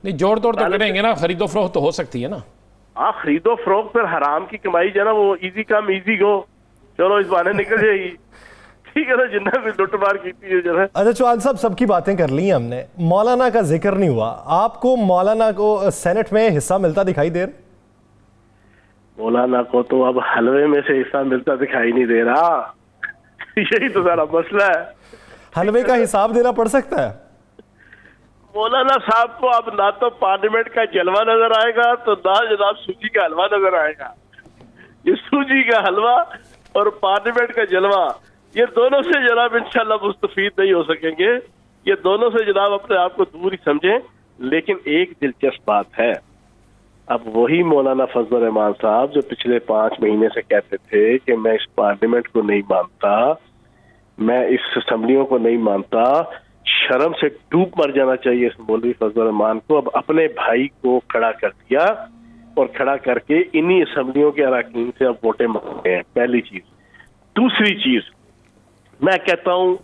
[SPEAKER 3] नहीं, जोड़ तोड़ तो करेंगे ना, खरीदो फरोख्त तो हो सकती है ना।
[SPEAKER 4] हाँ, खरीदो फरोख्त, फिर हराम की कमाई जो है ना वो इजी कम इजी गो, चलो इस बहाने निकल जाएगी। ठीक है ना, जिन्ना भी लुटमार की थी जो है।
[SPEAKER 1] अच्छा चौहान साहब, सबकी बातें कर ली हमने, मौलाना का जिक्र नहीं हुआ। आपको मौलाना को सेनेट में हिस्सा मिलता दिखाई दे रहा?
[SPEAKER 4] मौलाना को तो अब हलवे में से हिस्सा मिलता दिखाई नहीं दे रहा। यही तो सारा मसला है।
[SPEAKER 1] हलवे का हिसाब देना पड़ सकता है?
[SPEAKER 4] मौलाना साहब को अब ना तो पार्लियामेंट का जलवा नजर आएगा, तो ना जनाब सूजी का हलवा नजर आएगा। ये सूजी का हलवा और पार्लियामेंट का जलवा, ये दोनों से जनाब इंशाल्लाह मुस्तफीद नहीं हो सकेंगे। ये दोनों से जनाब अपने आप को दूर ही समझें। लेकिन एक दिलचस्प बात है, अब वही मौलाना फजल रहमान साहब जो पिछले 5 महीने से कहते थे कि मैं इस पार्लियामेंट को नहीं मानता, मैं इस असेंबलियों को नहीं मानता, शर्म से डूब मर जाना चाहिए इस मौलवी फजल रहमान को, अब अपने भाई को खड़ा कर दिया और खड़ा करके इन्हीं असेंबलियों के अरकान से अब वोटें मांगते हैं। पहली चीज। दूसरी चीज, मैं कहता हूं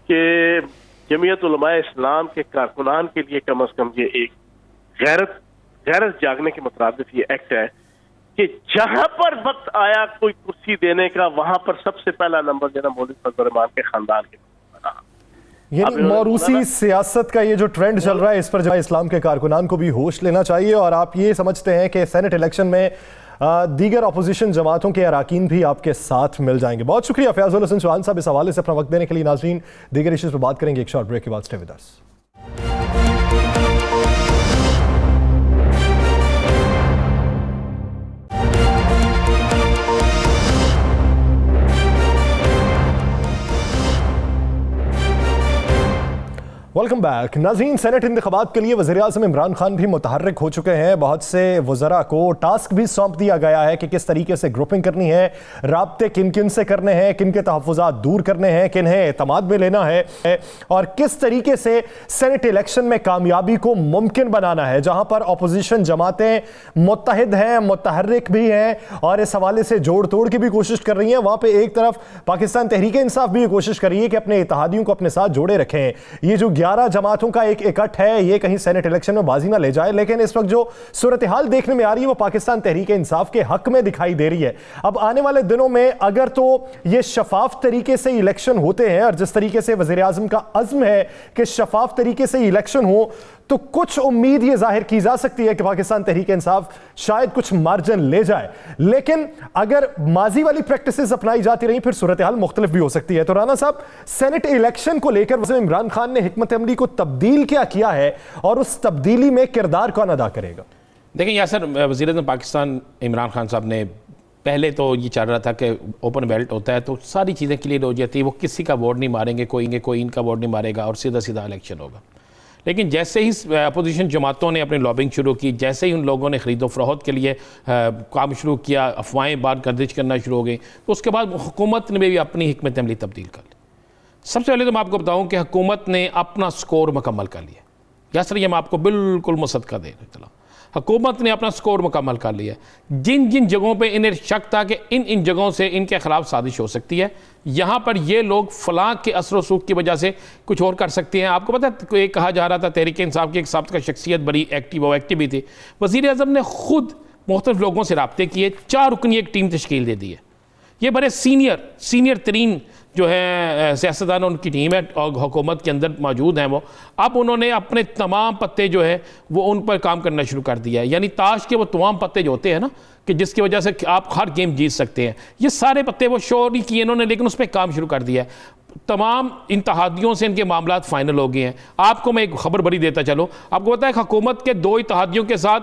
[SPEAKER 4] कि जमीयत उलमाए इस्लाम के कारकुनान के लिए कम से कम ये एक गैरत जागने के मुताबिक ये एक्ट है कि जहां पर वक्त आया कोई कुर्सी देने का, वहां पर सबसे पहला नंबर देना मौलवी फजल रहमान के खानदान के बना।
[SPEAKER 1] यानी मौरूसी सियासत का ये जो ट्रेंड चल रहा है, इस पर इस्लाम के कारकुनान को भी होश लेना चाहिए। और आप ये समझते हैं कि सेनेट इलेक्शन में दीगर अपोजिशन जमातों के अराकीन भी आपके साथ मिल जाएंगे। बहुत शुक्रिया फयाजुल हसन चौहान साहब इस हवाले से अपना वक्त देने के लिए। नाज़रीन, दीगर इश्यूज पर बात करेंगे एक शॉर्ट ब्रेक के बाद। Stay with us. Welcome back. नाज़रीन, सेनेट इंतखाबात के लिए वज़ीर-ए-आज़म इमरान खान भी मुतहर्रिक हो चुके हैं। बहुत से वज़रा को टास्क भी सौंप दिया गया है कि किस तरीके से ग्रुपिंग करनी है, राब्ते किन किन से करने हैं, किन के तहफ़्फ़ुज़ात दूर करने हैं, किन्हें एतमाद में लेना है और किस तरीके से सेनेट इलेक्शन में कामयाबी को मुमकिन बनाना है। जहाँ पर अपोजिशन जमातें मुत्तहिद हैं, मुतहर्रिक भी हैं और इस हवाले से जोड़ तोड़ की भी कोशिश कर रही हैं, वहाँ पर एक तरफ पाकिस्तान तहरीक इंसाफ भी कोशिश कर रही है कि अपने इत्तेहादियों को अपने साथ जोड़े रखें। ये जो 11 जमातों का एक इकट्ठ है, ये कहीं सेनेट इलेक्शन में बाजी ना ले जाए। लेकिन इस वक्त जो सूरत हाल देखने में आ रही है वो पाकिस्तान तहरीक इंसाफ के हक में दिखाई दे रही है। अब आने वाले दिनों में अगर तो ये शफाफ तरीके से इलेक्शन होते हैं और जिस तरीके से वज़ीर आज़म का अज़्म है कि शफाफ तरीके से इलेक्शन हो, तो कुछ उम्मीद ये जाहिर की जा सकती है कि पाकिस्तान तहरीक इंसाफ शायद कुछ मार्जिन ले जाए। लेकिन अगर माजी वाली प्रैक्टिसेस अपनाई जाती रही फिर सूरत हाल मुख्तलिफ भी हो सकती है। तो राना साहब, सेनेट इलेक्शन को लेकर वज़ीर इमरान खान ने हिकमत अमली को तब्दील क्या किया है और उस तब्दीली में किरदार कौन अदा करेगा?
[SPEAKER 3] देखें यासर, वज़ीर-ए-आज़म पाकिस्तान इमरान खान साहब ने पहले तो ये चल रहा था कि ओपन बेल्ट होता है तो सारी चीज़ें क्लियर हो जाती है, वो किसी का वोट नहीं मारेंगे, कोई इनका वोट नहीं मारेगा और सीधा सीधा इलेक्शन होगा। लेकिन जैसे ही अपोजिशन जमातों ने अपनी लॉबिंग शुरू की, जैसे ही उन लोगों ने ख़रीदो फरोख्त के लिए काम शुरू किया, अफवाहें बार गर्दिश करना शुरू हो गई, तो उसके बाद हुकूमत ने भी अपनी हिकमत अमली तब्दील कर ली। सबसे पहले तो मैं आपको बताऊँ कि हुकूमत ने अपना स्कोर मुकम्मल कर लिया। यासर, ये मैं आपको बिल्कुल मुसद्दक़ा दे चला, हुकूमत ने अपना स्कोर मुकम्मल कर लिया। जिन जिन जगहों पे इन्हें शक था कि इन जगहों से इनके ख़िलाफ़ साजिश हो सकती है, यहाँ पर ये लोग फलां के असर वसूख की वजह से कुछ और कर सकते हैं। आपको पता है, एक कहा जा रहा था तहरीक इंसाफ की एक साबिक़ा शख्सियत बड़ी एक्टिव और एक्टिव भी थी, वज़ीर-ए-आज़म ने खुद मुख्तलिफ लोगों से रब्ते किए, 4 रुकनी एक टीम तश्कील दे दी है। ये बड़े सीनियर तरीन जो है सियासतदान उनकी टीम है और हुकूमत के अंदर मौजूद हैं। वो अब उन्होंने अपने तमाम पत्ते जो है वो उन पर काम करना शुरू कर दिया है। यानी ताश के वो तमाम पत्ते जो होते हैं ना कि जिसकी वजह से आप हर गेम जीत सकते हैं, ये सारे पत्ते वो शो नहीं किए इन्होंने, लेकिन उस पर काम शुरू कर दिया है। तमाम इत्तेहादियों से इनके मामलात फाइनल हो गए हैं। आपको मैं एक खबर बड़ी देता चलो, आपको पता है हुकूमत के 2 इत्तेहादियों के साथ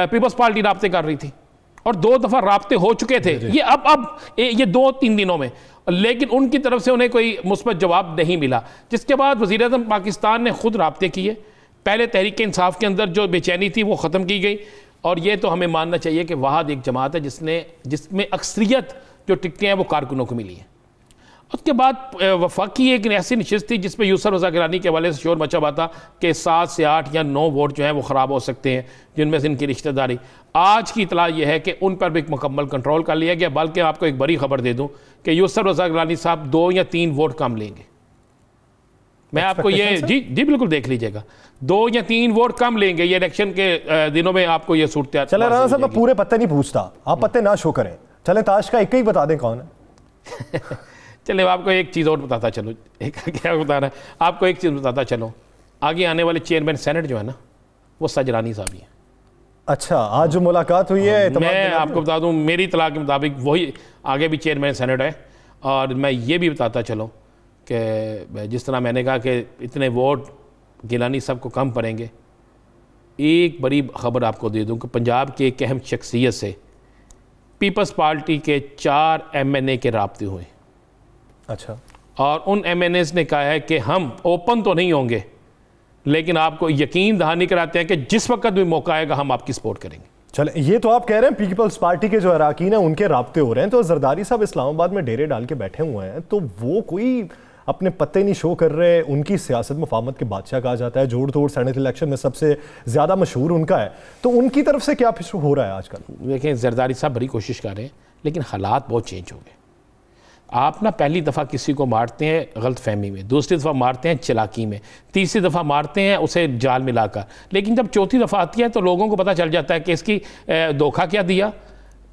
[SPEAKER 3] पीपल्स पार्टी राब्ते कर रही थी और 2 दफ़ा राब्ते हो चुके थे ये अब ये 2-3 दिनों में, लेकिन उनकी तरफ से उन्हें कोई मुस्बत जवाब नहीं मिला। जिसके बाद वज़ीर-ए-आज़म पाकिस्तान ने खुद राब्ते किए। पहले तहरीक इंसाफ के अंदर जो बेचैनी थी वो ख़त्म की गई और ये तो हमें मानना चाहिए कि वहाद एक जमात है जिसमें अक्सरियत जो टिकटें हैं वो कारकुनों को मिली हैं। उसके बाद वफाकी एक ऐसी नशिस्त थी जिसमें यूसुफ रज़ा गिलानी के हवाले से शोर मचा हुआ था कि 7 से 8 या 9 वोट जो हैं वो ख़राब हो सकते हैं, जिनमें से इनकी रिश्तेदारी। आज की इतला यह है कि उन पर भी मुकम्मल कंट्रोल कर लिया गया। बल्कि आपको एक बड़ी खबर दे दूं कि यूसुफ रज़ा गिलानी साहब 2 या 3 वोट कम लेंगे। मैं आपको ये जी बिल्कुल देख लीजिएगा, 2 या 3 वोट कम लेंगे ये इलेक्शन के दिनों में। आपको ये सूरत
[SPEAKER 1] चले राणा साहब, मैं पूरे पत्ते नहीं पूछता, आप पत्ते ना शो करें, चले ताश का एक ही बता दें कौन है।
[SPEAKER 3] चले आपको एक चीज़ और बताता चलो, क्या बता रहा है आपको, एक चीज़ बताता चलो, आगे आने वाले चेयरमैन सेनेट जो है ना वो सजरानी साहब ही है।
[SPEAKER 1] अच्छा, आज जो मुलाकात हुई है
[SPEAKER 3] मैं आपको बता दूं, मेरी इत्तला के मुताबिक वही आगे भी चेयरमैन सेनेट है। और मैं ये भी बताता चलूँ कि जिस तरह मैंने कहा कि इतने वोट गिलानी साहब को कम पड़ेंगे, एक बड़ी खबर आपको दे दूं कि पंजाब की एक अहम शख्सियत से पीपल्स पार्टी के 4 MNA के राब्ते हुए।
[SPEAKER 1] अच्छा, और
[SPEAKER 3] उन MNAs ने कहा है कि हम ओपन तो नहीं होंगे लेकिन आपको यकीन दहानी कराते हैं कि जिस वक्त भी मौका आएगा हम आपकी सपोर्ट करेंगे।
[SPEAKER 1] चले, ये तो आप कह रहे हैं पीपल्स पार्टी के जो अरकान हैं उनके राब्ते हो रहे हैं, तो जरदारी साहब इस्लामाबाद में डेरे डाल के बैठे हुए हैं, तो वो कोई अपने पत्ते नहीं शो कर रहे। उनकी सियासत मुफाहमत के बादशाह कहा जाता है, जोड़ तोड़ सेनेट इलेक्शन में सबसे ज़्यादा मशहूर उनका है, तो उनकी तरफ से क्या हो रहा है आजकल?
[SPEAKER 3] देखें, जरदारी साहब बड़ी कोशिश कर रहे हैं लेकिन हालात बहुत चेंज हो गए। आप ना पहली दफ़ा किसी को मारते हैं गलत फहमी में, दूसरी दफ़ा मारते हैं चालाकी में, तीसरी दफ़ा मारते हैं उसे जाल में लाकर, लेकिन जब चौथी दफ़ा आती है तो लोगों को पता चल जाता है कि इसकी धोखा क्या दिया,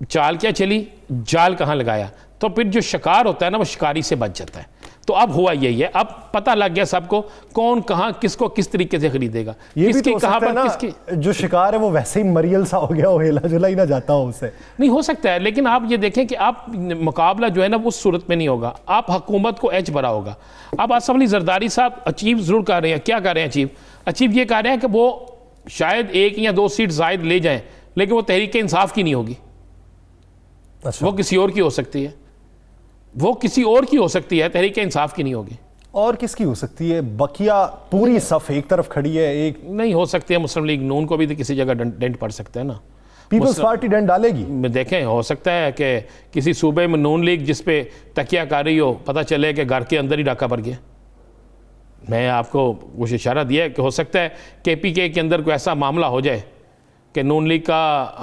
[SPEAKER 3] चाल क्या चली, जाल कहाँ लगाया, तो फिर जो शिकार होता है ना वो शिकारी से बच जाता है। तो अब हुआ यही है, अब पता लग गया सबको कौन कहाँ किसको किस तरीके से खरीदेगा, किसकी कहाँ पर किसकी।
[SPEAKER 1] जो शिकार है वो वैसे ही मरियल सा हो गया हो, हिला जुला ही ना जाता हो उससे।
[SPEAKER 3] नहीं हो सकता है, लेकिन आप ये देखें कि आप मुकाबला जो है ना उस सूरत में नहीं होगा, आप हुकूमत को एच भरा होगा। अब आसफ अली जरदारी साहब अचीव ज़रूर कर रहे हैं। क्या कर रहे हैं अचीव ये कर रहे हैं कि वो शायद 1 या 2 सीट जायद ले जाएं, लेकिन वो तहरीक इंसाफ की नहीं होगी।
[SPEAKER 1] अच्छा।
[SPEAKER 3] वो किसी और की हो सकती है, वो किसी और की हो सकती है, तहरीक इंसाफ की नहीं होगी।
[SPEAKER 1] और किसकी हो सकती है? बकिया पूरी सफ एक तरफ खड़ी है, एक
[SPEAKER 3] नहीं हो सकती है। मुस्लिम लीग नून को भी तो किसी जगह डेंट पड़ सकता है ना,
[SPEAKER 1] पीपल्स पार्टी डेंट डालेगी।
[SPEAKER 3] देखें, हो सकता है कि किसी सूबे में नून लीग जिस पे तकिया कर रही हो, पता चले कि घर के अंदर ही डाका पड़ गया। मैं आपको कुछ इशारा दिया है कि हो सकता है KPK के अंदर कोई ऐसा मामला हो जाए कि नून लीग का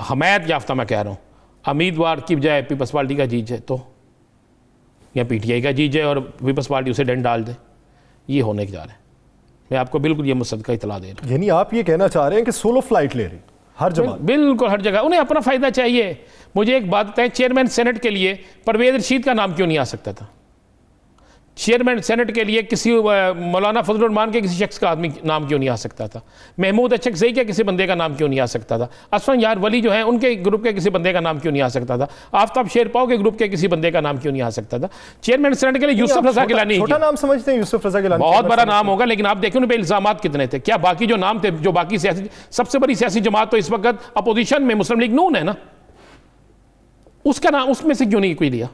[SPEAKER 3] हमायत याफ्ता, मैं कह रहा हूँ, उम्मीदवार की बजाय पीपल्स पार्टी का जीत जाए तो, या PTI का जीत जाए और पीपल्स पार्टी उसे डेंट डाल दे। ये होने जा रहा है, मैं आपको बिल्कुल ये मुसद्दक़ा इतला दे रहा हूँ।
[SPEAKER 1] यानी आप ये कहना चाह रहे हैं कि सोलो फ्लाइट ले रही हर जगह?
[SPEAKER 3] बिल्कुल हर जगह उन्हें अपना फ़ायदा चाहिए। मुझे एक बात बताएं, चेयरमैन सेनेट के लिए परवेज़ रशीद का नाम क्यों नहीं आ सकता था? चेयरमैन सेनेट के लिए किसी मौलाना फजलुर रहमान के किसी शख्स का आदमी नाम क्यों नहीं आ सकता था? महमूद अशरकज़ई के किसी बंदे का नाम क्यों नहीं आ सकता था? असफन यार वली जो है उनके ग्रुप के किसी बंदे का नाम क्यों नहीं आ सकता था? आफ्ताब शेरपाव के ग्रुप के किसी बंदे का नाम क्यों नहीं आ सकता था? चेयरमैन सेनेट के लिए यूसुफ रजा गिलानी,
[SPEAKER 1] छोटा नाम समझते हैं यूसुफ रजा गिलानी,
[SPEAKER 3] बहुत बड़ा नाम होगा, लेकिन आप देखिए उन पर इल्जामात कितने थे। क्या बाकी जो नाम थे, जो बाकी सियासी, सबसे बड़ी सियासी जमात तो इस वक्त अपोजिशन में मुस्लिम लीग नून है ना, उसका नाम उसमें से क्यों नहीं कोई लिया?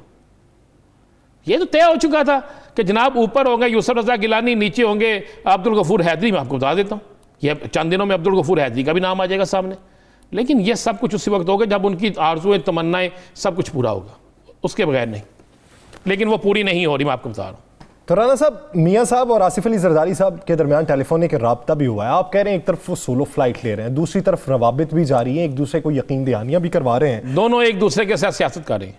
[SPEAKER 3] ये तो तय हो चुका था कि जनाब ऊपर होंगे यूसुफ रजा गिलानी, नीचे होंगे अब्दुल गफूर हैदरी। मैं आपको बता देता हूँ, ये चंद दिनों में अब्दुल गफूर हैदरी का भी नाम आ जाएगा सामने। लेकिन ये सब कुछ उसी वक्त होगा जब उनकी आरज़ुएं, तमन्नाएं सब कुछ पूरा होगा, उसके बगैर नहीं। लेकिन वो पूरी नहीं हो रही, मैं आपको बता रहा हूँ।
[SPEAKER 1] तो राना साहब, मियाँ साहब और आसिफ अली जरदारी साहब के दरमियान टेलीफोनिक रब्ता भी हुआ है। आप कह रहे हैं एक तरफ वो सोलो फ्लाइट ले रहे हैं, दूसरी तरफ रवाबित भी जारी हैं, एक दूसरे को यकीन दहानियाँ भी करवा रहे हैं।
[SPEAKER 3] दोनों एक दूसरे के साथ सियासत कर रहे हैं,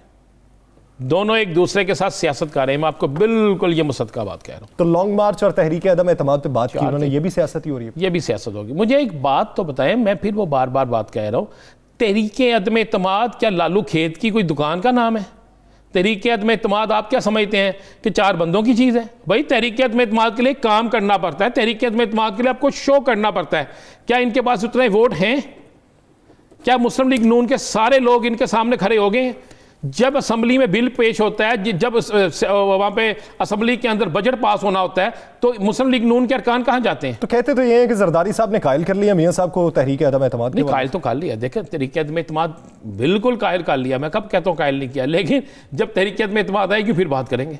[SPEAKER 3] दोनों एक दूसरे के साथ सियासत कर रहे हैं। मैं आपको बिल्कुल ये मुसद्दका बात कह रहा हूँ।
[SPEAKER 1] तो लॉन्ग मार्च और तहरीक अदम एतमाद पे बात की उन्होंने, ये भी सियासत ही हो रही है।
[SPEAKER 3] ये भी सियासत होगी। मुझे एक बात तो बताएं, मैं फिर वो बार बार बात कह रहा हूँ, तहरीक अदम एतमाद क्या लालू खेत की कोई दुकान का नाम है? तहरीक अदम एतमाद आप क्या समझते हैं कि 4 बंदों की चीज़ है? भाई तहरीक अदम एतमाद के लिए काम करना पड़ता है, तहरीक अदम एतमाद के लिए आपको शो करना पड़ता है। क्या इनके पास उतने वोट हैं? क्या मुस्लिम लीग नून के सारे लोग इनके सामने खड़े हो गए? जब असम्बली में बिल पेश होता है, जब वहाँ पे असम्बली के अंदर बजट पास होना होता है, तो मुस्लिम लीग नून के अरकान कहाँ जाते हैं?
[SPEAKER 1] तो कहते तो ये है कि जरदारी साहब ने कायल कर लिया मियाँ साहब को तहरीक अदम एतमाद।
[SPEAKER 3] नहीं, कायल तो कर लिया। देखें, तहरीक अदम एतमाद बिल्कुल कायल कर लिया। मैं कब कहता हूँ कायल नहीं किया, लेकिन जब तहरीक अदम एतमाद आएगी फिर बात करेंगे,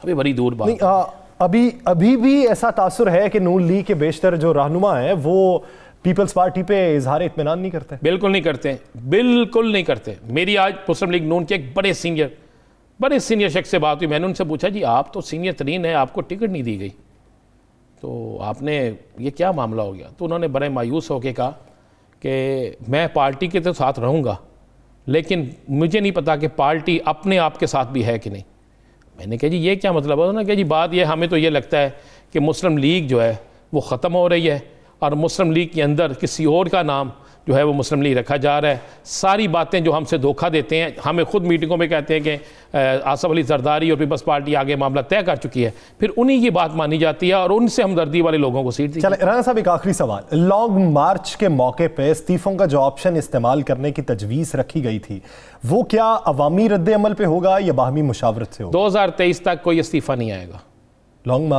[SPEAKER 3] अभी बड़ी दूर बात।
[SPEAKER 1] अभी भी ऐसा तासुर है कि नून लीग के बेशतर जो रहनुमा है वो पीपल्स पार्टी पे इजहार इत्मीनान नहीं करते।
[SPEAKER 3] बिल्कुल नहीं करते, बिल्कुल नहीं करते। मेरी आज मुस्लिम लीग नून के एक बड़े सीनियर शख्स से बात हुई। मैंने उनसे पूछा, जी आप तो सीनियर तरीन है, आपको टिकट नहीं दी गई, तो आपने ये क्या मामला हो गया? तो उन्होंने बड़े मायूस होकर कहा कि मैं पार्टी के तो साथ रहूँगा, लेकिन मुझे नहीं पता कि पार्टी अपने आप के साथ भी है कि नहीं। मैंने कहा जी ये क्या मतलब है? उन्होंने कहा जी बात ये, हमें तो ये लगता है कि मुस्लिम लीग जो है वो ख़त्म हो रही है और मुस्लिम लीग के अंदर किसी और का नाम जो है वो मुस्लिम लीग रखा जा रहा है। सारी बातें जो हमसे धोखा देते हैं, हमें खुद मीटिंगों में कहते हैं कि आसिफ अली जरदारी और पीपल्स पार्टी आगे मामला तय कर चुकी है, फिर उन्हीं की बात मानी जाती है और उनसे हमदर्दी वाले लोगों को सीट दी।
[SPEAKER 1] चले राना साहब, एक आखिरी सवाल, लॉन्ग मार्च के मौके पे इस्तीफों का जो ऑप्शन इस्तेमाल करने की तजवीज़ रखी गई थी, वो क्या अवामी रद्द अमल पे होगा या बाहमी मुशावरत से होगा?
[SPEAKER 3] 2023 तक कोई इस्तीफा नहीं आएगा।
[SPEAKER 1] लॉन्ग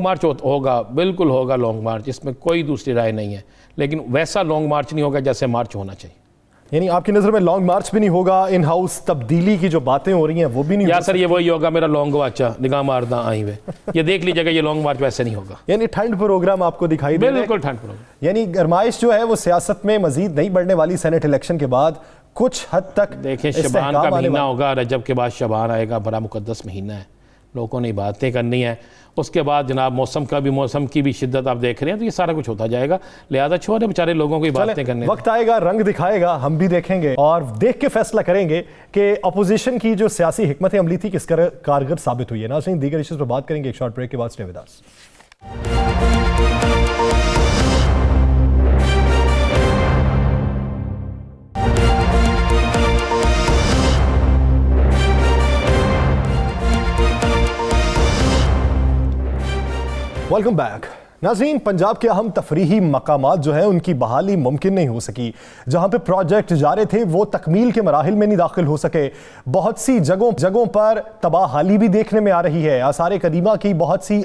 [SPEAKER 1] मार्च
[SPEAKER 3] होगा, बिल्कुल होगा लॉन्ग मार्च, इसमें कोई दूसरी राय नहीं है, लेकिन वैसा लॉन्ग मार्च नहीं होगा जैसे मार्च होना चाहिए।
[SPEAKER 1] यानी आपकी नज़र में लॉन्ग मार्च भी नहीं होगा, इन हाउस तब्दीली की जो बातें हो रही हैं वो भी नहीं?
[SPEAKER 3] या सर ये वही होगा, मेरा लॉन्ग वाचा निगाह मारदा आई हुए, ये देख लीजिएगा, ये लॉन्ग मार्च वैसे नहीं होगा।
[SPEAKER 1] यानी ठंड प्रोग्राम आपको दिखाई दे?
[SPEAKER 3] बिल्कुल ठंड प्रोग्राम।
[SPEAKER 1] यानी गरमाइश जो है वो सियासत में मजीद नहीं बढ़ने वाली सेनेट इलेक्शन के बाद कुछ हद तक।
[SPEAKER 3] देखें, शबान का महीना होगा, रजब के बाद शबान आएगा, बड़ा मुकद्दस महीना है, लोगों ने बातें करनी है। उसके बाद जनाब मौसम की भी शिद्दत आप देख रहे हैं, तो ये सारा कुछ होता जाएगा। लिहाजा छोड़े बेचारे लोगों की बातें करने,
[SPEAKER 1] वक्त आएगा, रंग दिखाएगा, हम भी देखेंगे और देख के फैसला करेंगे कि अपोजिशन की जो सियासी हिकमत अमली थी किस कारगर साबित हुई है। नाज़रीन, दीगर इश्यूज़ पर बात करेंगे एक शॉर्ट ब्रेक के बाद। Stay with us. Welcome back. नाज़रीन, पंजाब के अहम तफरीही मकामात जो है उनकी बहाली मुमकिन नहीं हो सकी। जहाँ पे प्रोजेक्ट जा रहे थे वो तकमील के मराहिल में नहीं दाखिल हो सके। बहुत सी जगहों पर तबाहाली भी देखने में आ रही है। आसार कदीमा की बहुत सी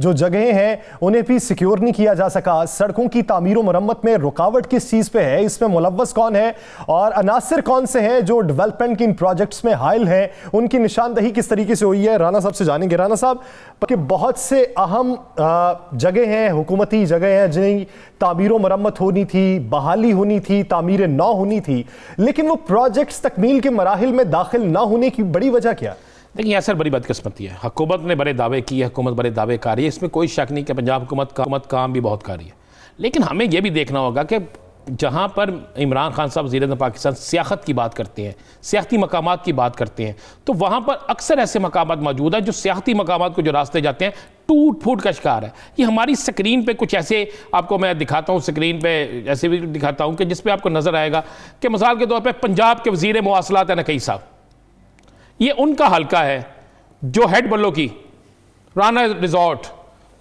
[SPEAKER 1] जो जगहें हैं उन्हें भी सिक्योर नहीं किया जा सका। सड़कों की तामीर व मरम्मत में रुकावट किस चीज़ पे है, इसमें मुलव्वस कौन है और अनासर कौन से हैं जो डेवलपमेंट की इन प्रोजेक्ट्स में हायल हैं, उनकी निशानदही किस तरीके से हुई है, राना साहब से जानेंगे। राना साहब, कि बहुत से अहम जगह हैं, हुकूमती जगह हैं जिन्हें तामीर व मरम्मत होनी थी, बहाली होनी थी, तामीर नौ होनी थी, लेकिन वो प्रोजेक्ट्स तकमील के मराहिल में दाखिल ना होने की बड़ी वजह क्या?
[SPEAKER 3] देखिए सर, बड़ी बदकिस्मती है। हुकूमत ने बड़े दावे किए, हुकूमत बड़े दावे कारी है, इसमें कोई शक नहीं कि पंजाब हुकूमत काम भी बहुत कारी है। लेकिन हमें यह भी देखना होगा कि जहाँ पर इमरान खान साहब वज़ीर-ए-आज़म पाकिस्तान सियासत की बात करते हैं, सियाहती मकामात की बात करते हैं, तो वहाँ पर अक्सर ऐसे मकामात मौजूद हैं जो सियाहती मकामात को जो रास्ते जाते हैं टूट फूट का शिकार है। ये हमारी स्क्रीन पे कुछ ऐसे आपको मैं दिखाता हूँ, स्क्रीन पे ऐसे भी दिखाता हूँ कि जिस पे आपको नज़र आएगा कि मिसाल के तौर पर पंजाब के वज़ीर मवासलात है नकई साहब, ये उनका हल्का है जो हेड बल्लो की, राना रिजॉर्ट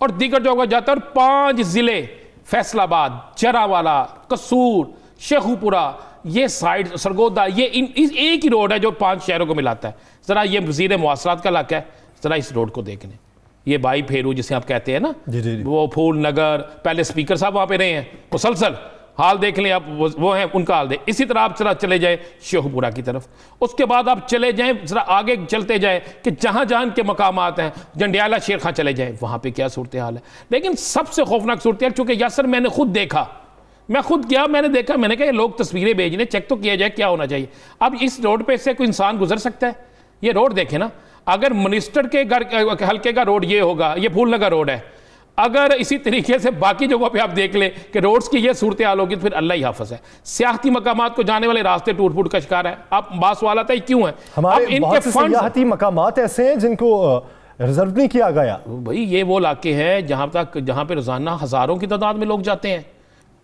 [SPEAKER 3] और दीगर जगह जाता है, और 5 जिले फैसलाबाद, जरावाला, कसूर, शेखुपुरा, ये साइड सरगोदा, ये एक ही रोड है जो 5 शहरों को मिलाता है। ज़रा ये वज़ीर मवासलात का इलाका है, ज़रा इस रोड को देख लें। ये बाई फेरू जिसे आप कहते हैं ना,
[SPEAKER 1] जी।
[SPEAKER 3] वो फूल नगर, पहले स्पीकर साहब वहाँ पे रहे हैं, मुसलसल हाल देख लें आप, वो हैं, उनका हाल दें। इसी तरह आप जरा चले जाए शेखुपुरा की तरफ, उसके बाद आप चले जाएं, जरा आगे चलते जाए कि जहाँ जहाँ के मकामात हैं, जंडियाला शेर खां चले जाएं, वहाँ पे क्या सूरत हाल है। लेकिन सबसे खौफनाक सूरत हाल, चूँकि यासर मैंने खुद देखा, मैं खुद गया, मैंने देखा, मैंने कहा ये लोग तस्वीरें भेज रहे, चेक तो किया जाए क्या होना चाहिए। अब इस रोड पे से कोई इंसान गुजर सकता है? ये रोड देखें ना, अगर मिनिस्टर के घर हल्के का रोड ये होगा, ये फूलनगर रोड है, अगर इसी तरीके से बाकी जगहों पे आप देख लें कि रोड्स की ये सूरत हाल होगी, तो फिर अल्लाह ही हाफ़िज़ है। सियाहती मकामात को जाने वाले रास्ते टूट फूट का शिकार है। आप बात सवाल आता है क्यों है?
[SPEAKER 1] हमारे बहुत से सियाहती मकामात ऐसे हैं जिनको रिजर्व नहीं किया गया।
[SPEAKER 3] भाई ये वो इलाके हैं जहाँ पे रोजाना हज़ारों की तादाद में लोग जाते हैं,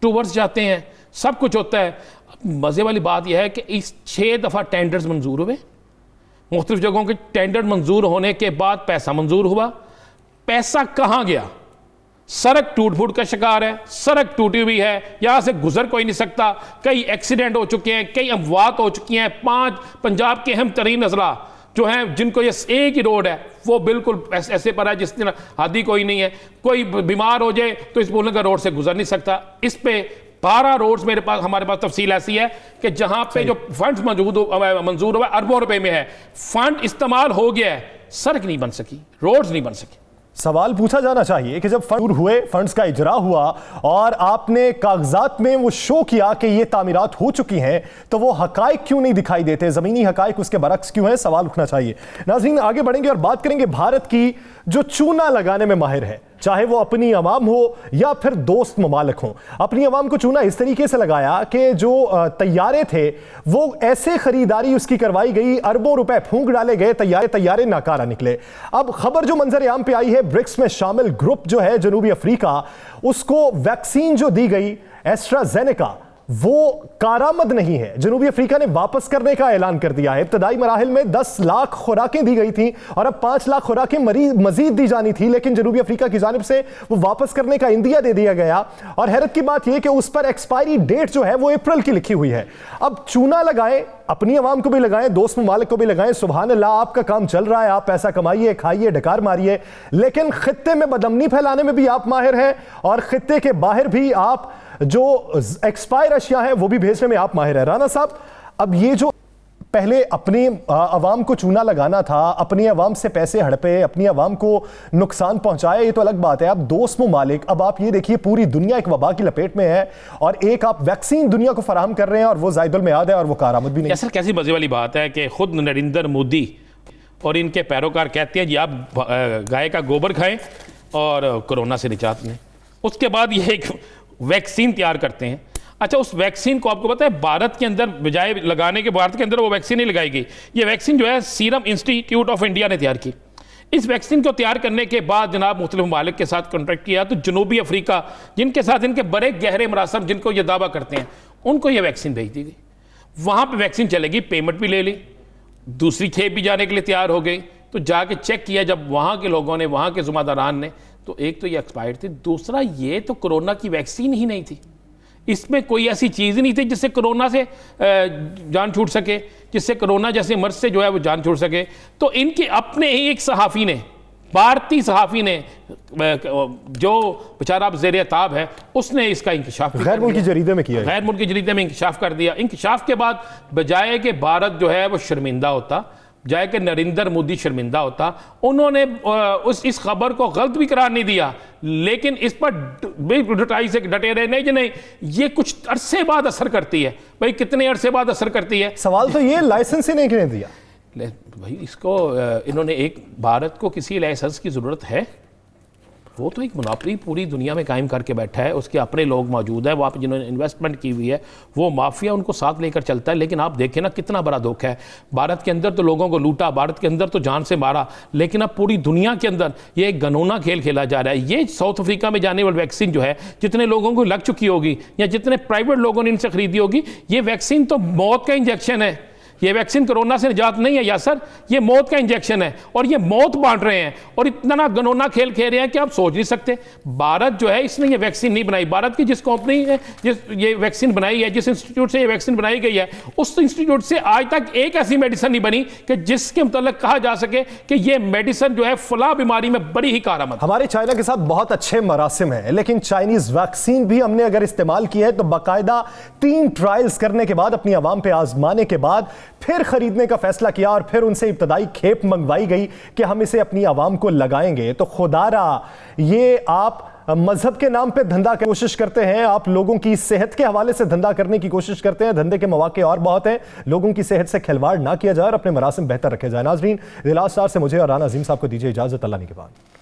[SPEAKER 3] टूवर्स जाते हैं, सब कुछ होता है। मज़े वाली बात यह है कि इस 6 दफ़ा टेंडर्स मंजूर हुए, मुख्तलिफ जगहों के टेंडर मंजूर होने के बाद पैसा मंजूर हुआ, पैसा कहाँ गया? सड़क टूट फूट का शिकार है, सड़क टूटी हुई है, यहाँ से गुजर कोई नहीं सकता, कई एक्सीडेंट हो चुके हैं, कई अमवात हो चुकी हैं। 5 पंजाब के अहम तरीन अजला जो हैं, जिनको ये एक ही रोड है, वो बिल्कुल ऐसे पर है जिस दिन हादी कोई नहीं है। कोई बीमार हो जाए तो इस बोलने का रोड से गुजर नहीं सकता। इस पे 12 रोड्स हमारे पास तफसील ऐसी है कि जहां पे जो फंड्स मंजूर हुआ अरबों रुपए में है, फंड इस्तेमाल हो गया है, सड़क नहीं बन सकी, रोड्स नहीं बन सकी।
[SPEAKER 1] सवाल पूछा जाना चाहिए कि जब फंड हुए, फंड्स का इजरा हुआ और आपने कागजात में वो शो किया कि ये तामीरात हो चुकी हैं, तो वो हकाइक क्यों नहीं दिखाई देते? जमीनी हकाइक उसके बरक्स क्यों है? सवाल उठना चाहिए। नाज़रीन, आगे बढ़ेंगे और बात करेंगे भारत की जो चूना लगाने में माहिर है, चाहे वो अपनी अवाम हो या फिर दोस्त ममालिक हों। अपनी अवाम को चूना इस तरीके से लगाया कि जो तैयारे थे वो ऐसे खरीदारी उसकी करवाई गई, अरबों रुपए फूंक डाले गए, तैयारे नाकारा निकले। अब खबर जो मंजर आम पे आई है, ब्रिक्स में शामिल ग्रुप जो है जनूबी अफ्रीका, उसको वैक्सीन जो दी गई एस्ट्राजेनेका, वो कारामद नहीं है। जनूबी अफ्रीका ने वापस करने का ऐलान कर दिया है। इब्तदाई मराहिल में 10 लाख खुराकें दी गई थी और अब 5 लाख खुराकें मजीद दी जानी थी, लेकिन जनूबी अफ्रीका की जानिब से वो वापस करने का इंदिया दे दिया गया। और हैरत की बात यह कि उस पर एक्सपायरी डेट जो है वो अप्रैल की लिखी हुई है। अब चूना लगाएं, अपनी अवाम को भी लगाएं, दोस्त ममालिक को भी लगाएं, सुभान अल्लाह, आपका काम चल रहा है, आप पैसा कमाइए, खाइए, डकार मारिए, लेकिन खित्ते में बदअमनी फैलाने में भी आप माहिर हैं और खित्ते के बाहर भी आप जो एक्सपायर अशिया है वो भी भेजने में आप माहिर है। राना साहब, अब ये जो पहले अपनी अवाम को चूना लगाना था, अपनी अवाम से पैसे हड़पे, अपनी अवाम को नुकसान पहुंचाया, ये तो अलग बात है। अब दोस्त ममालिक, अब आप ये देखिए पूरी दुनिया एक वबा की लपेट में है और एक आप वैक्सीन दुनिया को फराहम कर रहे हैं और वो जायदुल मियाद है और वो कारामद भी नहीं।
[SPEAKER 3] सर, कैसी मजे वाली बात है कि खुद नरेंद्र मोदी और इनके पैरोकार कहते हैं जी आप गाय का गोबर खाएं और कोरोना से निजात लें। उसके बाद ये एक वैक्सीन तैयार करते हैं। अच्छा, उस वैक्सीन को आपको पता है भारत के अंदर बजाय लगाने के, भारत के अंदर वो वैक्सीन नहीं लगाई गई। ये वैक्सीन जो है सीरम इंस्टीट्यूट ऑफ इंडिया ने तैयार की। इस वैक्सीन को तैयार करने के बाद जनाब मुख्तलिफ ममालिक के साथ कॉन्ट्रैक्ट किया, तो जनूबी अफ्रीका, जिनके साथ इनके बड़े गहरे मरासम, जिनको ये दावा करते हैं, उनको ये वैक्सीन भेज दी गई। वहाँ पर वैक्सीन चलेगी, पेमेंट भी ले ली, दूसरी खेप भी जाने के लिए तैयार हो गई। तो जाके चेक किया जब वहाँ के लोगों ने, वहाँ के ज़िम्मेदारान ने, तो एक तो ये एक्सपायर्ड थी, दूसरा ये तो कोरोना की वैक्सीन ही नहीं थी। इसमें कोई ऐसी चीज़ ही नहीं थी जिससे कोरोना से जान छूट सके, जिससे कोरोना जैसे मर्ज से जो है वो जान छूट सके। तो इनके अपने ही एक सहाफ़ी ने, भारतीय सहाफ़ी ने, जो बेचारा अब ज़ेर ताब है, उसने इसका इंकशाफ
[SPEAKER 1] गैर मुल्की जरीदे में किया,
[SPEAKER 3] गैर मुल्की जरीदे में इंकशाफ कर दिया। इंकशाफ के बाद बजाय कि भारत जो है वो शर्मिंदा होता, जाए कि नरेंद्र मोदी शर्मिंदा होता, उन्होंने इस खबर को गलत भी करार नहीं दिया, लेकिन इस पर डटाई से डटे रहे, नहीं जी नहीं, ये कुछ अरसे बाद असर करती है। भाई कितने अरसे बाद असर करती है?
[SPEAKER 1] सवाल तो ये लाइसेंस ही नहीं किसने दिया
[SPEAKER 3] भाई इसको। इन्होंने एक, भारत को किसी लाइसेंस की ज़रूरत है? वो तो एक मोनोपोली पूरी दुनिया में कायम करके बैठा है, उसके अपने लोग मौजूद है, वहाँ पर जिन्होंने इन्वेस्टमेंट की हुई है, वो माफिया उनको साथ लेकर चलता है। लेकिन आप देखें ना कितना बड़ा धोखा है। भारत के अंदर तो लोगों को लूटा, भारत के अंदर तो जान से मारा, लेकिन अब पूरी दुनिया के अंदर ये एक घनौना खेल खेला जा रहा है। ये साउथ अफ्रीका में जाने वाली वैक्सीन जो है, जितने लोगों को लग चुकी होगी या जितने प्राइवेट लोगों ने इनसे खरीदी होगी, ये वैक्सीन तो मौत का इंजेक्शन है। ये वैक्सीन कोरोना से निजात नहीं है यासर, ये मौत का इंजेक्शन है और ये मौत बांट रहे हैं और इतना गनौना खेल खेल रहे हैं कि आप सोच नहीं सकते। भारत जो है इसने ये वैक्सीन नहीं बनाई, भारत की जिस कंपनी ने जिस ये वैक्सीन बनाई है, जिस इंस्टीट्यूट से ये वैक्सीन बनाई गई है, उस इंस्टीट्यूट से आज तक एक ऐसी मेडिसिन नहीं बनी कि जिसके मतलब कहा जा सके कि ये मेडिसिन जो है फला बीमारी में बड़ी ही कारआमद।
[SPEAKER 1] हमारे चाइना के साथ बहुत अच्छे मरासिम हैं, लेकिन चाइनीज वैक्सीन भी हमने अगर इस्तेमाल की है तो बाकायदा 3 ट्रायल्स करने के बाद, अपनी आवाम पे आजमाने के बाद फिर खरीदने का फैसला किया और फिर उनसे इब्तदाई खेप मंगवाई गई कि हम इसे अपनी आवाम को लगाएंगे। तो खुदारा, ये आप मजहब के नाम पे धंधा की कोशिश करते हैं, आप लोगों की सेहत के हवाले से धंधा करने की कोशिश करते हैं। धंधे के मौके और बहुत हैं, लोगों की सेहत से खिलवाड़ ना किया जाए और अपने मरासिम बेहतर रखे जाए। नाजरीन, दिलास स्टार से मुझे और राना अजीम साहब को दीजिए इजाजत, अल्लाह ने के बाद।